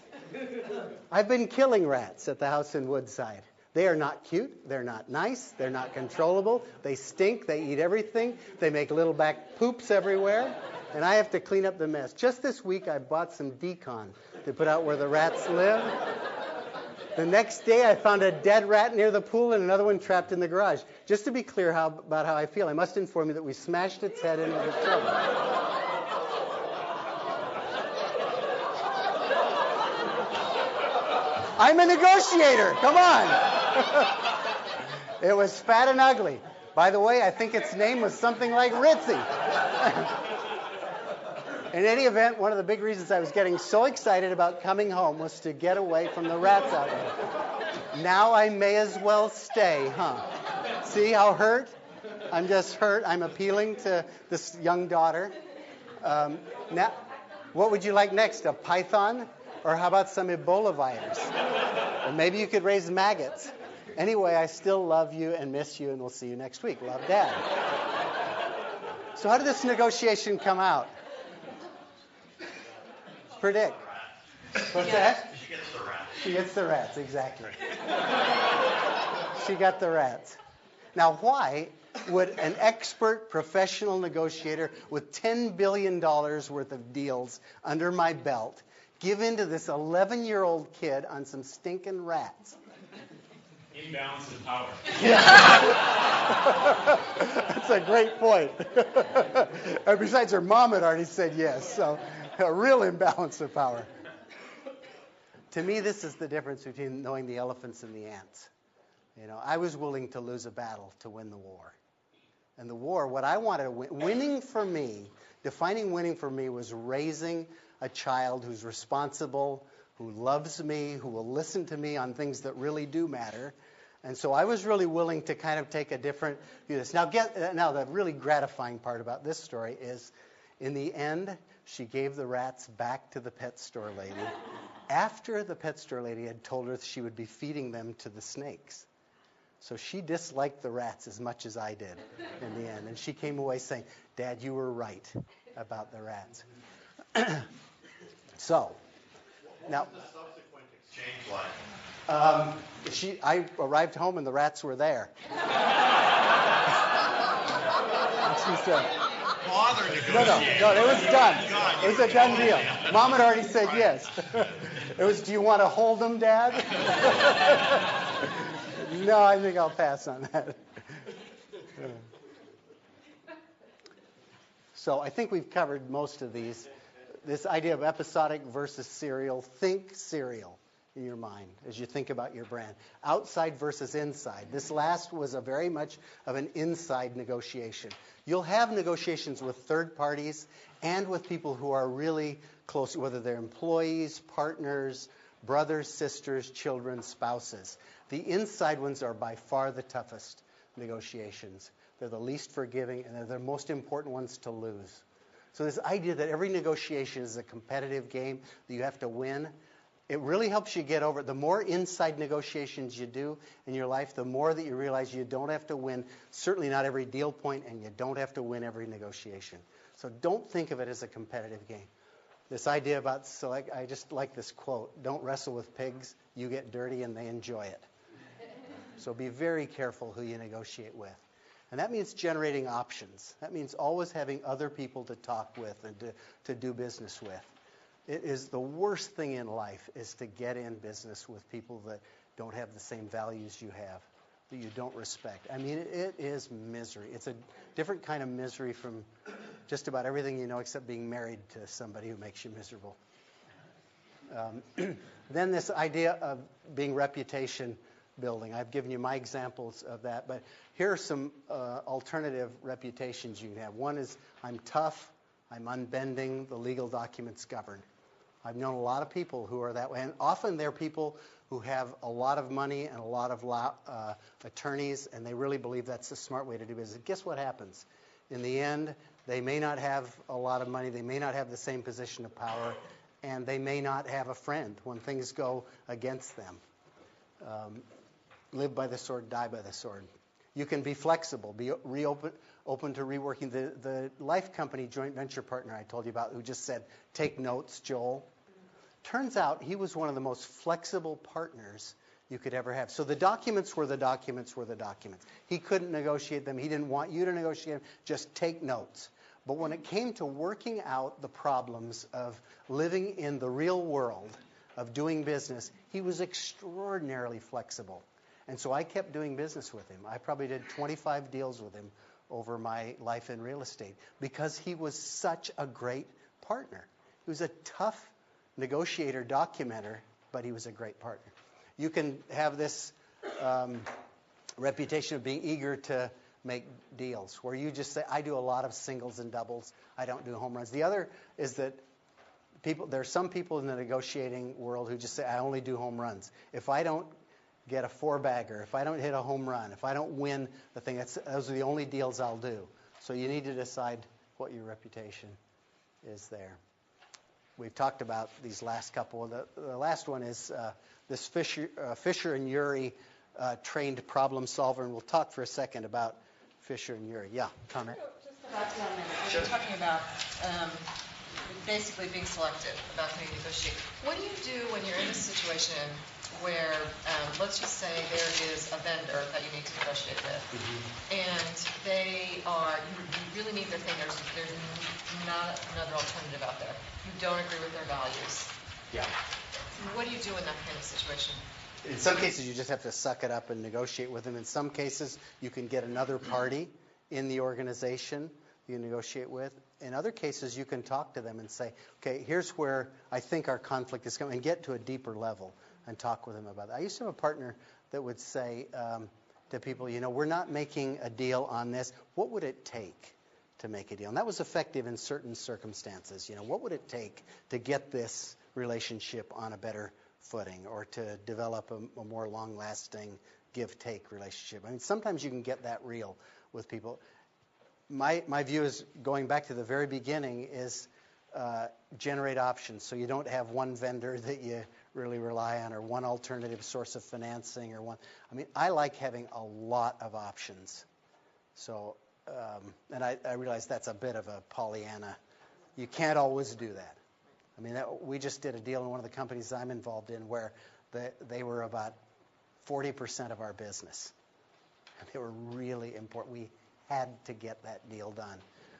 I've been killing rats at the house in Woodside. They are not cute. They're not nice. They're not controllable. They stink. They eat everything. They make little back poops everywhere. And I have to clean up the mess. Just this week, I bought some decon to put out where the rats live. The next day, I found a dead rat near the pool and another one trapped in the garage. Just to be clear about how I feel, I must inform you that we smashed its head into the shovel. I'm a negotiator. Come on. It was fat and ugly. By the way, I think its name was something like Ritzy. In any event, one of the big reasons I was getting so excited about coming home was to get away from the rats out there. Now I may as well stay, huh? See how hurt? I'm just hurt. I'm appealing to this young daughter. Now, what would you like next? A python? Or how about some Ebola virus? Or maybe you could raise maggots. Anyway, I still love you and miss you, and we'll see you next week. Love, Dad. So how did this negotiation come out? Predict. What's that? She gets the rats. She gets the rats, exactly. She got the rats. Now, why would an expert professional negotiator with $10 billion worth of deals under my belt give in to this 11-year-old kid on some stinking rats? Imbalance of power. That's a great point. And besides, her mom had already said yes, so a real imbalance of power. To me, this is the difference between knowing the elephants and the ants. You know, I was willing to lose a battle to win the war. And the war, what I wanted to win, defining winning for me was raising a child who's responsible, who loves me, who will listen to me on things that really do matter. And so I was really willing to kind of take a different view of this. Now, the really gratifying part about this story is In the end, she gave the rats back to the pet store lady after the pet store lady had told her she would be feeding them to the snakes. So she disliked the rats as much as I did in the end. And she came away saying, Dad, you were right about the rats. So, now... What was the subsequent exchange like? I arrived home and the rats were there. She said, Bother negotiating. No, it was done. It was a done deal. Mom had already said yes. It was, do you want to hold them, Dad? No, I think I'll pass on that. So I think we've covered most of these. This idea of episodic versus serial. Think serial in your mind as you think about your brand. Outside versus inside. This last was a very much of an inside negotiation. You'll have negotiations with third parties and with people who are really close, whether they're employees, partners, brothers, sisters, children, spouses. The inside ones are by far the toughest negotiations. They're the least forgiving, and they're the most important ones to lose. So this idea that every negotiation is a competitive game that you have to win, it really helps you get over it. The more inside negotiations you do in your life, the more that you realize you don't have to win, certainly not every deal point, and you don't have to win every negotiation. So don't think of it as a competitive game. This idea about I just like this quote, don't wrestle with pigs, you get dirty and they enjoy it. So be very careful who you negotiate with. And that means generating options. That means always having other people to talk with and to do business with. It is the worst thing in life is to get in business with people that don't have the same values you have, that you don't respect. I mean, it is misery. It's a different kind of misery from just about everything you know except being married to somebody who makes you miserable. Then this idea of being reputation building. I've given you my examples of that, but here are some alternative reputations you can have. One is I'm tough, I'm unbending, the legal documents govern. I've known a lot of people who are that way, and often they're people who have a lot of money and a lot of attorneys, and they really believe that's the smart way to do business. Guess what happens? In the end, they may not have a lot of money, they may not have the same position of power, and they may not have a friend when things go against them. Live by the sword, die by the sword. You can be flexible, be open to reworking. The life company joint venture partner I told you about who just said, take notes, Joel. Turns out he was one of the most flexible partners you could ever have. So the documents were the documents were the documents. He couldn't negotiate them. He didn't want you to negotiate them. Just take notes. But when it came to working out the problems of living in the real world, of doing business, he was extraordinarily flexible. And so I kept doing business with him. I probably did 25 deals with him over my life in real estate because he was such a great partner. He was a tough negotiator, documenter, but he was a great partner. You can have this reputation of being eager to make deals, where you just say, I do a lot of singles and doubles. I don't do home runs. The other is that there are some people in the negotiating world who just say, I only do home runs. If I don't get a four-bagger, if I don't hit a home run, if I don't win the thing, those are the only deals I'll do. So you need to decide what your reputation is there. We've talked about these last couple. The last one is this Fisher and Urey trained problem solver, and we'll talk for a second about Fisher and Urey. Yeah, comment? Just go back to that a minute. You're talking about basically being selective about who you negotiate. What do you do when you're in a situation where, let's just say there is a vendor that you need to negotiate with, and they are, you really need their thing, there's not another alternative out there. You don't agree with their values. Yeah. What do you do in that kind of situation? In some cases, you just have to suck it up and negotiate with them. In some cases, you can get another party in the organization you negotiate with. In other cases, you can talk to them and say, okay, here's where I think our conflict is coming, and get to a deeper level and talk with them about that. I used to have a partner that would say to people, we're not making a deal on this. What would it take to make a deal? And that was effective in certain circumstances. What would it take to get this relationship on a better footing or to develop a more long-lasting give-take relationship? I mean, sometimes you can get that real with people. my view is, going back to the very beginning, is generate options. So you don't have one vendor that you really rely on, or one alternative source of financing, or one. I mean, I like having a lot of options. So, and I realize that's a bit of a Pollyanna. You can't always do that. I mean, we just did a deal in one of the companies I'm involved in where they were about 40% of our business. And they were really important. We had to get that deal done.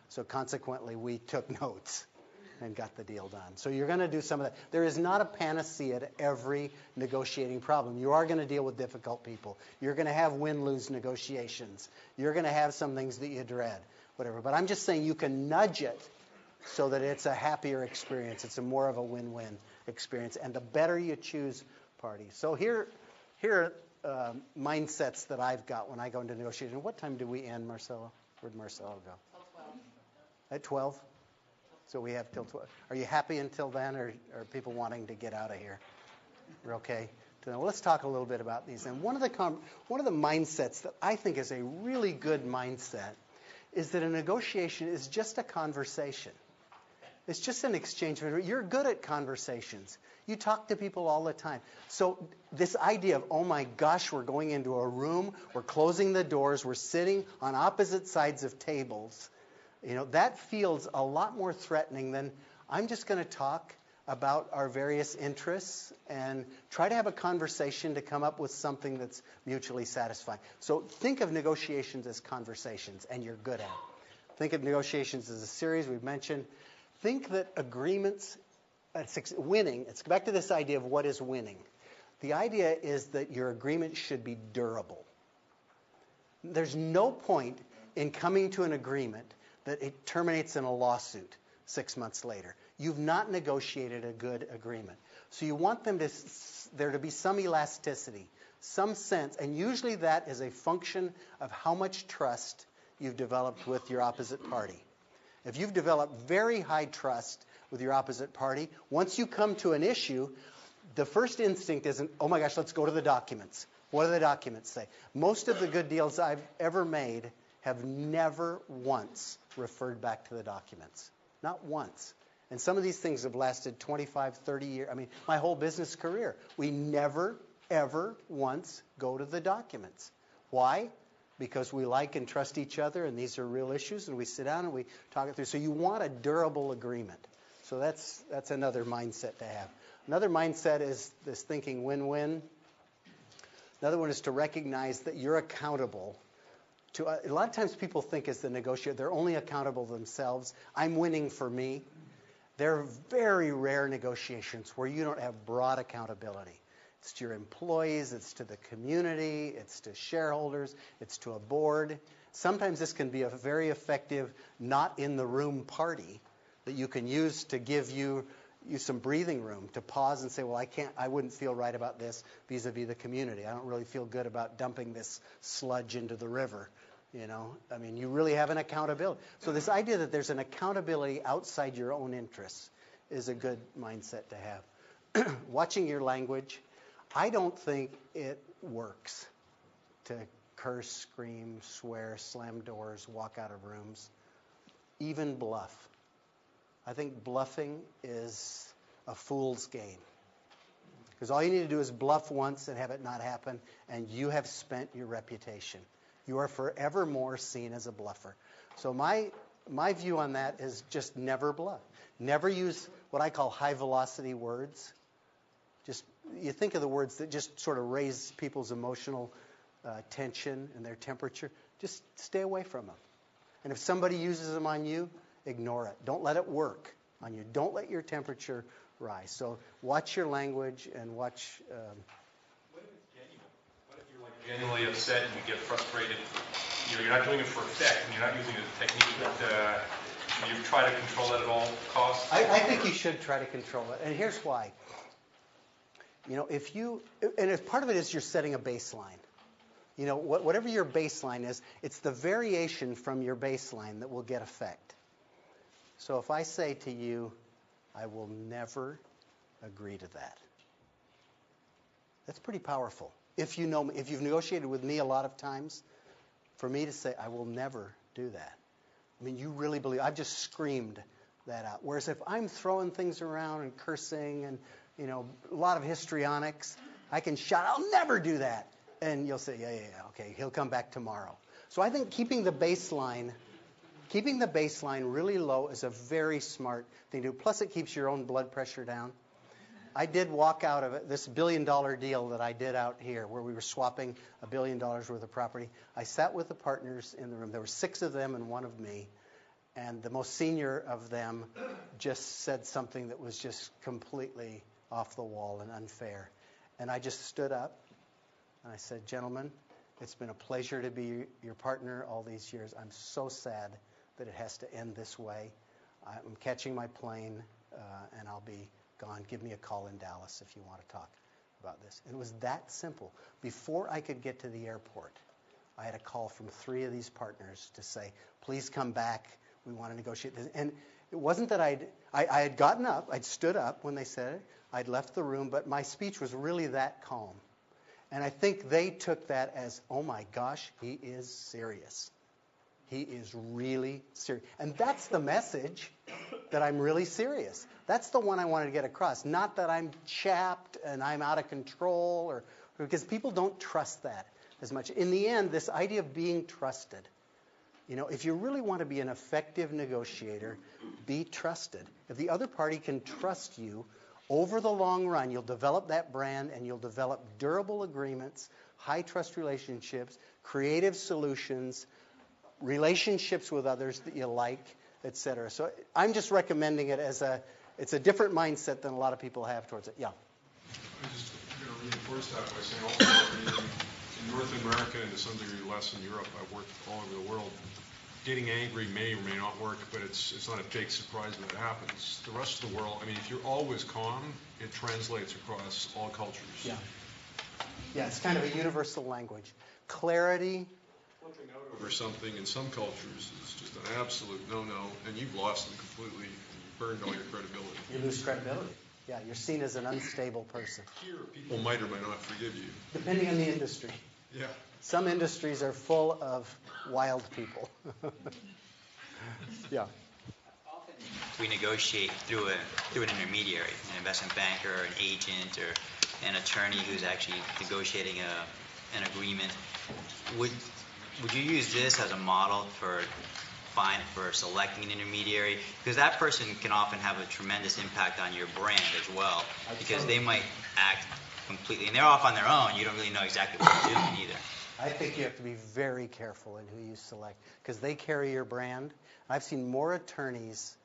So consequently, we took notes and got the deal done. So you're going to do some of that. There is not a panacea to every negotiating problem. You are going to deal with difficult people. You're going to have win-lose negotiations. You're going to have some things that you dread, whatever. But I'm just saying you can nudge it so that it's a happier experience. It's more of a win-win experience. And the better you choose parties. So here are mindsets that I've got when I go into negotiation. What time do we end, Marcelo? Where'd Marcelo go? At 12? So we have till 12. Are you happy until then, or are people wanting to get out of here? We're okay? Well, let's talk a little bit about these. And one of the mindsets that I think is a really good mindset is that a negotiation is just a conversation. It's just an exchange. You're good at conversations. You talk to people all the time. So this idea of, oh my gosh, we're going into a room, we're closing the doors, we're sitting on opposite sides of tables, that feels a lot more threatening than I'm just going to talk about our various interests and try to have a conversation to come up with something that's mutually satisfying. So think of negotiations as conversations, and you're good at it. Think of negotiations as a series we've mentioned. Think that agreements, winning, it's back to this idea of what is winning. The idea is that your agreement should be durable. There's no point in coming to an agreement that it terminates in a lawsuit 6 months later. You've not negotiated a good agreement. So you want there to be some elasticity, some sense, and usually that is a function of how much trust you've developed with your opposite party. If you've developed very high trust with your opposite party, once you come to an issue, the first instinct isn't, oh my gosh, let's go to the documents. What do the documents say? Most of the good deals I've ever made have never once referred back to the documents. Not once. And some of these things have lasted 25, 30 years. I mean, my whole business career. We never, ever once go to the documents. Why? Because we like and trust each other, and these are real issues, and we sit down and we talk it through. So you want a durable agreement. So that's another mindset to have. Another mindset is this thinking win-win. Another one is to recognize that you're accountable. A lot of times people think as the negotiator, they're only accountable to themselves. I'm winning for me. There are very rare negotiations where you don't have broad accountability. It's to your employees, it's to the community, it's to shareholders, it's to a board. Sometimes this can be a very effective not in the room party that you can use to give you some breathing room to pause and say, well, I wouldn't feel right about this vis-a-vis the community. I don't really feel good about dumping this sludge into the river. I mean, you really have an accountability. So this idea that there's an accountability outside your own interests is a good mindset to have. Watching your language, I don't think it works to curse, scream, swear, slam doors, walk out of rooms, even bluff. I think bluffing is a fool's game. Because all you need to do is bluff once and have it not happen, and you have spent your reputation. You are forevermore seen as a bluffer. So my view on that is just never bluff. Never use what I call high-velocity words. You think of the words that just sort of raise people's emotional tension and their temperature. Just stay away from them. And if somebody uses them on you, ignore it. Don't let it work on you. Don't let your temperature rise. So watch your language and watch... What if it's genuine? What if you're genuinely upset and you get frustrated? You're not doing it for effect and you're not using it as a technique, but you try to control it at all costs? I think you should try to control it. And here's why. If part of it is you're setting a baseline. Whatever your baseline is, it's the variation from your baseline that will get effect. So if I say to you, I will never agree to that. That's pretty powerful. If you've negotiated with me a lot of times, for me to say, I will never do that. I mean, you really believe, I've just screamed that out. Whereas if I'm throwing things around and cursing and, a lot of histrionics, I can shout, I'll never do that. And you'll say, yeah, okay, he'll come back tomorrow. So I think keeping the baseline really low is a very smart thing to do. Plus, it keeps your own blood pressure down. I did walk out of it, this $1 billion deal that I did out here where we were swapping $1 billion worth of property. I sat with the partners in the room. There were 6 of them and 1 of me. And the most senior of them just said something that was just completely off the wall and unfair. And I just stood up and I said, gentlemen, it's been a pleasure to be your partner all these years. I'm so sad that it has to end this way. I'm catching my plane and I'll be gone. Give me a call in Dallas if you want to talk about this. And it was that simple. Before I could get to the airport, I had a call from 3 of these partners to say, please come back. We want to negotiate this. And it wasn't that I had gotten up. I'd stood up when they said it. I'd left the room, but my speech was really that calm. And I think they took that as, oh my gosh, he is serious. He is really serious. And that's the message, that I'm really serious. That's the one I wanted to get across. Not that I'm chapped and I'm out of control, or because people don't trust that as much. In the end, this idea of being trusted, if you really want to be an effective negotiator, be trusted. If the other party can trust you, over the long run, you'll develop that brand and you'll develop durable agreements, high trust relationships, creative solutions, relationships with others that you like, etc. So I'm just recommending it as it's a different mindset than a lot of people have towards it. Yeah. I'm just going to reinforce that by saying also in North America and to some degree less in Europe, I've worked all over the world. Getting angry may or may not work, but it's not a big surprise when it happens. The rest of the world, if you're always calm, it translates across all cultures. Yeah. Yeah, it's kind of a universal language. Clarity. Flipping out over something in some cultures is just an absolute no-no, and you've lost them completely, and you've burned all your credibility. You lose credibility. Yeah, you're seen as an unstable person. Here, people might or might not forgive you. Depending on the industry. Yeah. Some industries are full of wild people. Yeah. We negotiate through an intermediary, an investment banker, an agent, or an attorney who's actually negotiating an agreement. Would you use this as a model for selecting an intermediary? Because that person can often have a tremendous impact on your brand as well, because they might act completely, and they're off on their own. You don't really know exactly what they're doing either. I think you have to be very careful in who you select, because they carry your brand. I've seen more attorneys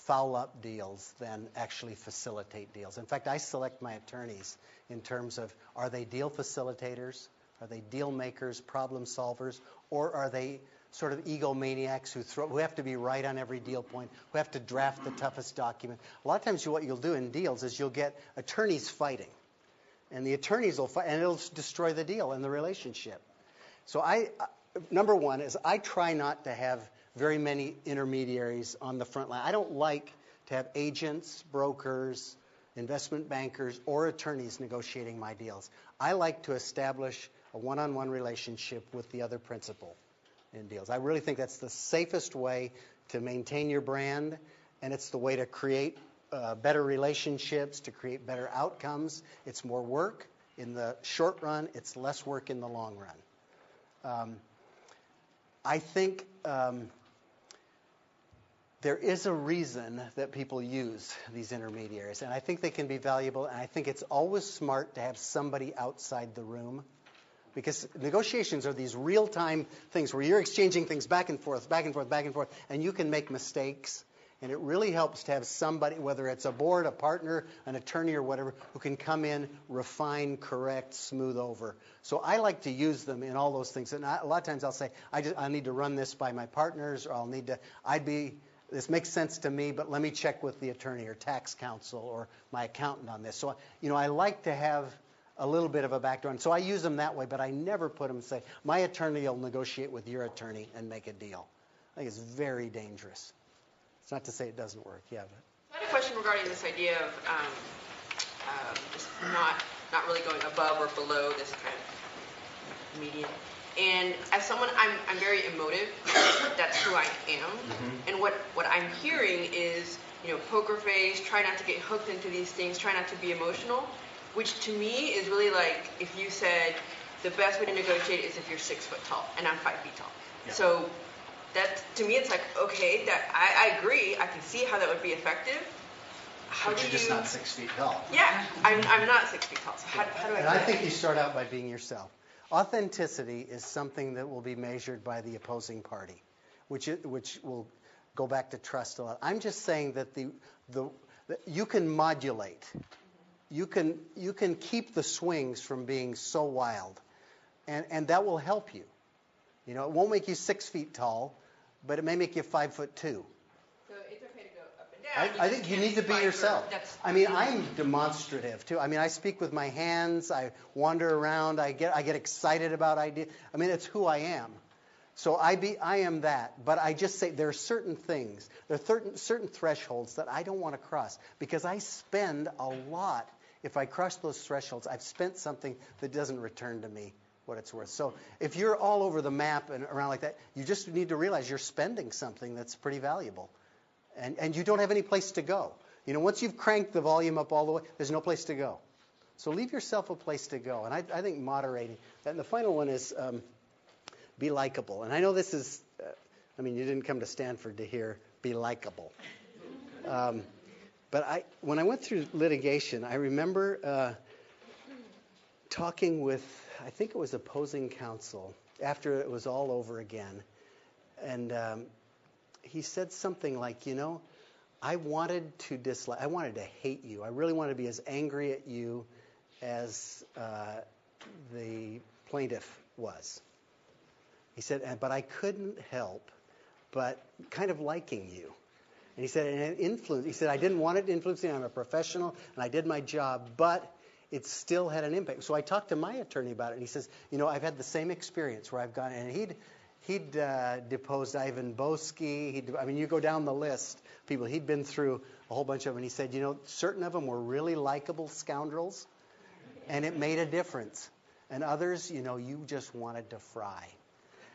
foul up deals than actually facilitate deals. In fact, I select my attorneys in terms of, are they deal facilitators, are they deal makers, problem solvers, or are they sort of egomaniacs who have to be right on every deal point, who have to draft the toughest document. A lot of times what you'll do in deals is you'll get attorneys fighting. And the attorneys will fight, and it'll destroy the deal and the relationship. So number one is I try not to have very many intermediaries on the front line. I don't like to have agents, brokers, investment bankers, or attorneys negotiating my deals. I like to establish a one-on-one relationship with the other principal in deals. I really think that's the safest way to maintain your brand, and it's the way to create better relationships, to create better outcomes. It's more work in the short run. It's less work in the long run. I think there is a reason that people use these intermediaries, and I think they can be valuable, and I think it's always smart to have somebody outside the room, because negotiations are these real-time things where you're exchanging things back and forth, and you can make mistakes. And it really helps to have somebody, whether it's a board, a partner, an attorney, or whatever, who can come in, refine, correct, smooth over. So I like to use them in all those things. And a lot of times I'll say, I need to run this by my partners, or this makes sense to me, but let me check with the attorney or tax counsel or my accountant on this. So, I like to have a little bit of a background. So I use them that way, but I never put them and say, my attorney will negotiate with your attorney and make a deal. I think it's very dangerous. It's not to say it doesn't work. Yeah. I had a question regarding this idea of just not really going above or below this kind of median. And as someone, I'm very emotive. That's who I am. And what I'm hearing is, poker face, try not to get hooked into these things, try not to be emotional, which to me is really like if you said the best way to negotiate is if you're 6 foot tall and I'm 5 feet tall. Yeah. So that to me it's like, okay, that I agree, I can see how that would be effective. But you're just not 6 feet tall. Yeah, I'm not 6 feet tall. So how do I? And I think you start out by being yourself. Authenticity is something that will be measured by the opposing party, which will go back to trust a lot. I'm just saying that that you can modulate. You can keep the swings from being so wild, and that will help you. It won't make you 6 feet tall, but it may make you 5'2". So it's okay to go up and down. I think you need to be yourself. I'm demonstrative too. I speak with my hands. I wander around. I get excited about ideas. It's who I am. So I am that. But I just say there are certain things, there are certain thresholds that I don't want to cross because I spend a lot. If I cross those thresholds, I've spent something that doesn't return to me what it's worth. So if you're all over the map and around like that, you just need to realize you're spending something that's pretty valuable. And you don't have any place to go. Once you've cranked the volume up all the way, there's no place to go. So leave yourself a place to go. And I think moderating that. And the final one is be likable. And I know this is, you didn't come to Stanford to hear be likable. But when I went through litigation, I remember talking with, I think it was opposing counsel, after it was all over again. And he said something like, I wanted to hate you. I really wanted to be as angry at you as the plaintiff was. He said, but I couldn't help but kind of liking you. And he said, and it influenced. He said, I didn't want it to influence me. I'm a professional, and I did my job, but it still had an impact. So I talked to my attorney about it, and he says, I've had the same experience where I've gone, and he'd deposed Ivan Boesky. You go down the list, people. He'd been through a whole bunch of them, and he said, certain of them were really likable scoundrels, and it made a difference. And others, you just wanted to fry.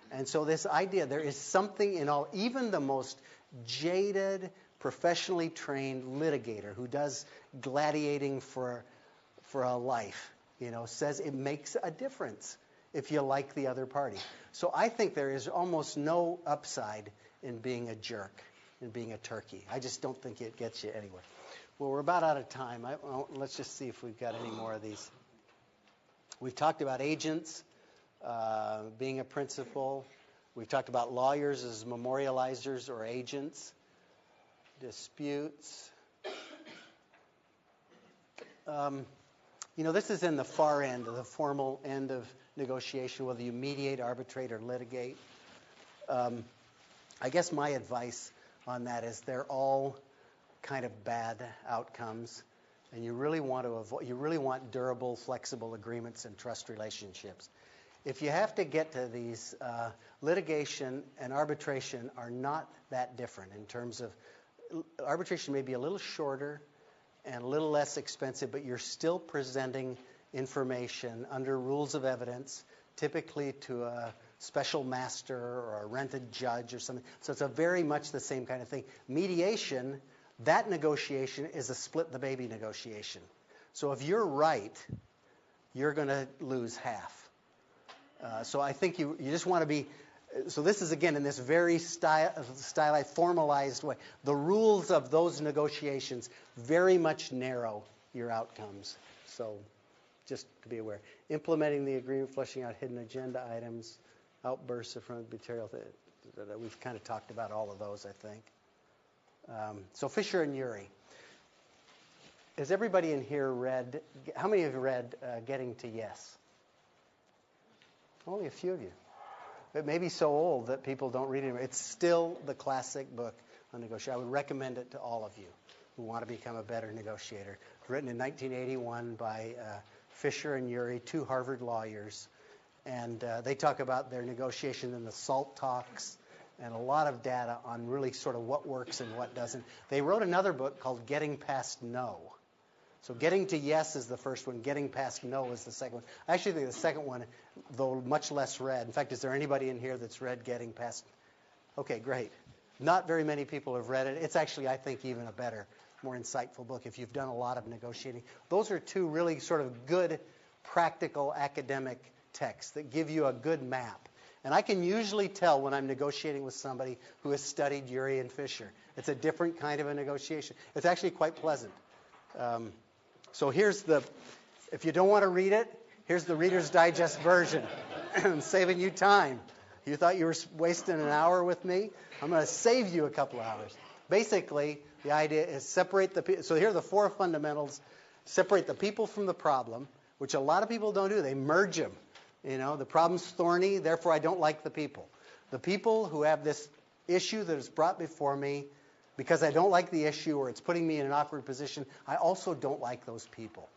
And so this idea, there is something in all, even the most jaded, professionally trained litigator who does gladiating for a life, says it makes a difference if you like the other party. So I think there is almost no upside in being a jerk, in being a turkey. I just don't think it gets you anywhere. Well, we're about out of time. Let's just see if we've got any more of these. We've talked about agents, being a principal. We've talked about lawyers as memorializers or agents, disputes. This is in the far end, the formal end of negotiation, whether you mediate, arbitrate, or litigate. I guess my advice on that is they're all kind of bad outcomes, and you really want durable, flexible agreements and trust relationships. If you have to get to these, litigation and arbitration are not that different in terms of arbitration may be a little shorter and a little less expensive, but you're still presenting information under rules of evidence, typically to a special master or a rented judge or something. So it's a very much the same kind of thing. Mediation, that negotiation is a split the baby negotiation. So if you're right, you're going to lose half. So I think you just want to be, so this is again in this very stylized, formalized way. The rules of those negotiations very much narrow your outcomes. So just to be aware. Implementing the agreement, fleshing out hidden agenda items, outbursts of front material. We've kind of talked about all of those, I think. So Fisher and Urey. Has everybody in here read, how many of you read Getting to Yes? Only a few of you. It may be so old that people don't read it anymore. It's still the classic book on negotiation. I would recommend it to all of you who want to become a better negotiator. Written in 1981 by Fisher and Urey, two Harvard lawyers. And they talk about their negotiation in the SALT talks and a lot of data on really sort of what works and what doesn't. They wrote another book called Getting Past No, So getting to yes is the first one. Getting past no is the second one. I actually think the second one, though much less read. In fact, is there anybody in here that's read Getting Past? Okay, great. Not very many people have read it. It's actually, I think, even a better, more insightful book if you've done a lot of negotiating. Those are two really sort of good, practical, academic texts that give you a good map. And I can usually tell when I'm negotiating with somebody who has studied Urey and Fisher. It's a different kind of a negotiation. It's actually quite pleasant. So here's if you don't want to read it, here's the Reader's Digest version. I'm saving you time. You thought you were wasting an hour with me? I'm going to save you a couple of hours. Basically, the idea is separate so here are the four fundamentals. Separate the people from the problem, which a lot of people don't do. They merge them. The problem's thorny, therefore I don't like the people. The people who have this issue that is brought before me, because I don't like the issue or it's putting me in an awkward position, I also don't like those people.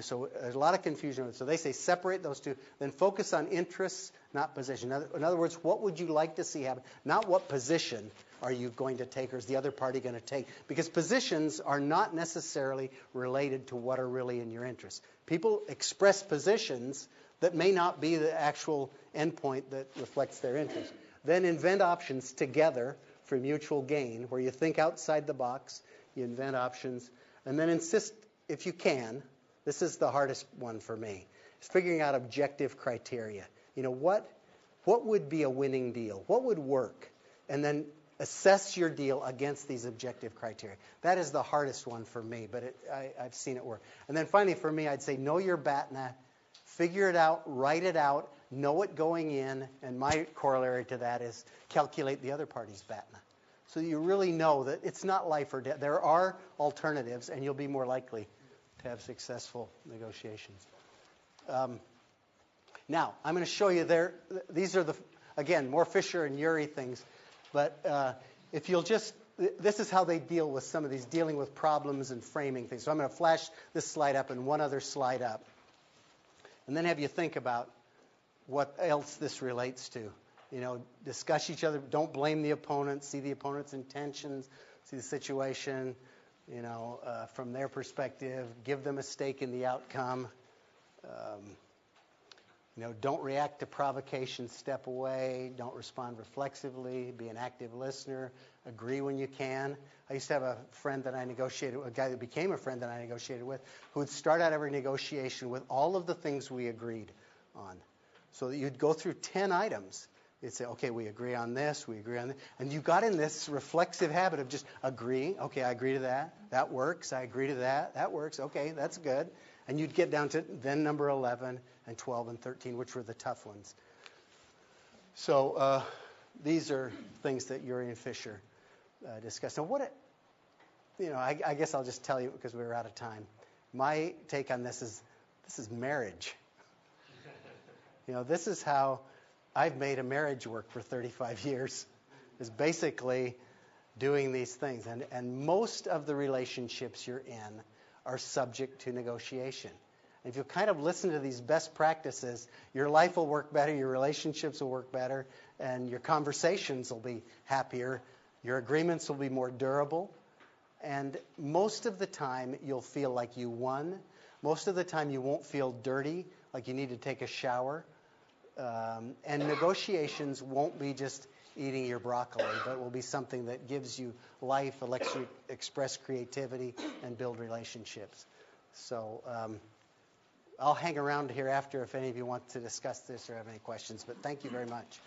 So there's a lot of confusion. So they say separate those two, then focus on interests, not position. In other words, what would you like to see happen? Not what position are you going to take or is the other party going to take? Because positions are not necessarily related to what are really in your interest. People express positions that may not be the actual endpoint that reflects their interest. Then invent options together for mutual gain, where you think outside the box, you invent options, and then insist, if you can, this is the hardest one for me, is figuring out objective criteria. What would be a winning deal? What would work? And then assess your deal against these objective criteria. That is the hardest one for me, but I've seen it work. And then finally, for me, I'd say know your BATNA, figure it out, write it out, know it going in, and my corollary to that is calculate the other party's BATNA. So you really know that it's not life or death. There are alternatives, and you'll be more likely to have successful negotiations. Now, I'm going to show you these are again, more Fisher and Urey things, but if you'll this is how they deal with some of these, dealing with problems and framing things. So I'm going to flash this slide up and one other slide up, and then have you think about what else this relates to. Discuss each other. Don't blame the opponent. See the opponent's intentions. See the situation, from their perspective. Give them a stake in the outcome. Don't react to provocation. Step away. Don't respond reflexively. Be an active listener. Agree when you can. I used to have a friend that I negotiated with, a guy that became a friend that I negotiated with, who would start out every negotiation with all of the things we agreed on. So that you'd go through 10 items. You'd say, okay, we agree on this, we agree on this. And you got in this reflexive habit of just agreeing. Okay, I agree to that. That works. I agree to that. That works. Okay, that's good. And you'd get down to then number 11 and 12 and 13, which were the tough ones. So these are things that Urey and Fisher discussed. Now, I guess I'll just tell you because we're out of time. My take on this is marriage. This is how I've made a marriage work for 35 years, is basically doing these things. And most of the relationships you're in are subject to negotiation. And if you kind of listen to these best practices, your life will work better, your relationships will work better, and your conversations will be happier, your agreements will be more durable, and most of the time you'll feel like you won. Most of the time you won't feel dirty, like you need to take a shower. And negotiations won't be just eating your broccoli, but will be something that gives you life, lets you express creativity, and build relationships. So I'll hang around here after if any of you want to discuss this or have any questions, but thank you very much.